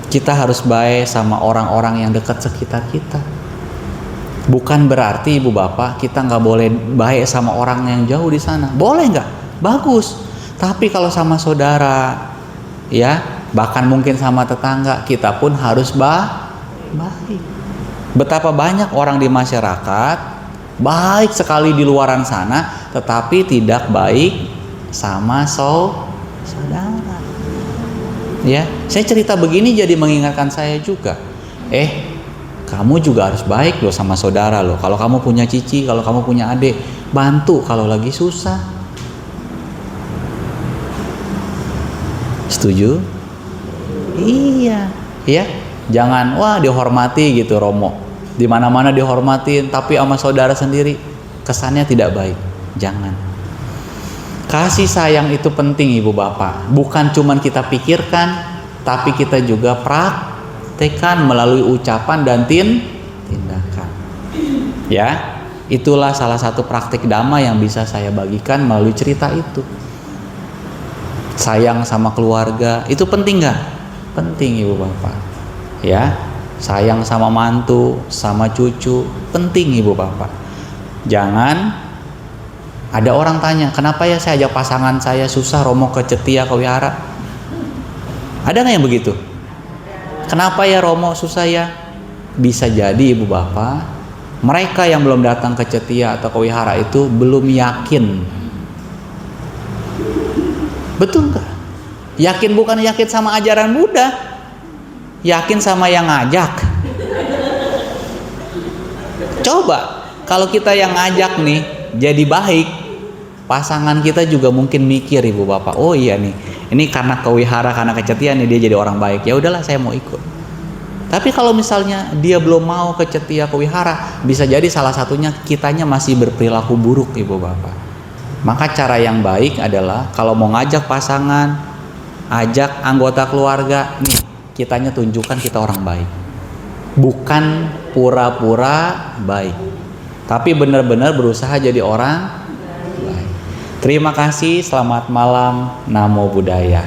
kita harus baik sama orang-orang yang dekat sekitar kita. Bukan berarti ibu bapak kita nggak boleh baik sama orang yang jauh di sana. Boleh nggak? Bagus. Tapi kalau sama saudara, ya, bahkan mungkin sama tetangga, kita pun harus baik. Betapa banyak orang di masyarakat baik sekali di luaran sana, tetapi tidak baik sama saudara. Ya, saya cerita begini jadi mengingatkan saya juga. Kamu juga harus baik loh sama saudara loh. Kalau kamu punya cici, kalau kamu punya adik, bantu kalau lagi susah. Setuju? Iya, ya. Jangan dihormati gitu Romo. Di mana-mana dihormatin, tapi sama saudara sendiri kesannya tidak baik. Jangan. Kasih sayang itu penting ibu bapak. Bukan cuman kita pikirkan, tapi kita juga praktekkan melalui ucapan dan tindakan. Ya, itulah salah satu praktik dhamma yang bisa saya bagikan melalui cerita itu. Sayang sama keluarga itu penting nggak? Penting ibu bapak. Ya, sayang sama mantu, sama cucu, penting ibu bapak. Jangan ada orang tanya, kenapa ya saya ajak pasangan saya susah Romo ke Cetia ke wihara? Ada nggak yang begitu? Kenapa ya Romo susah ya? Bisa jadi ibu bapak, mereka yang belum datang ke Cetia atau ke wihara itu belum yakin. Betul nggak? Yakin bukan yakin sama ajaran Buddha, yakin sama yang ngajak. Coba kalau kita yang ngajak nih jadi baik, pasangan kita juga mungkin mikir ibu bapak, oh iya nih, ini karena ke wihara, karena ke Cetia nih dia jadi orang baik, ya udahlah saya mau ikut. Tapi kalau misalnya dia belum mau ke Cetia ke wihara, bisa jadi salah satunya kitanya masih berperilaku buruk ibu bapak. Maka cara yang baik adalah kalau mau ngajak pasangan, ajak anggota keluarga, nih kitanya tunjukkan kita orang baik. Bukan pura-pura baik, tapi benar-benar berusaha jadi orang baik. Terima kasih, selamat malam, Namo Buddhaya.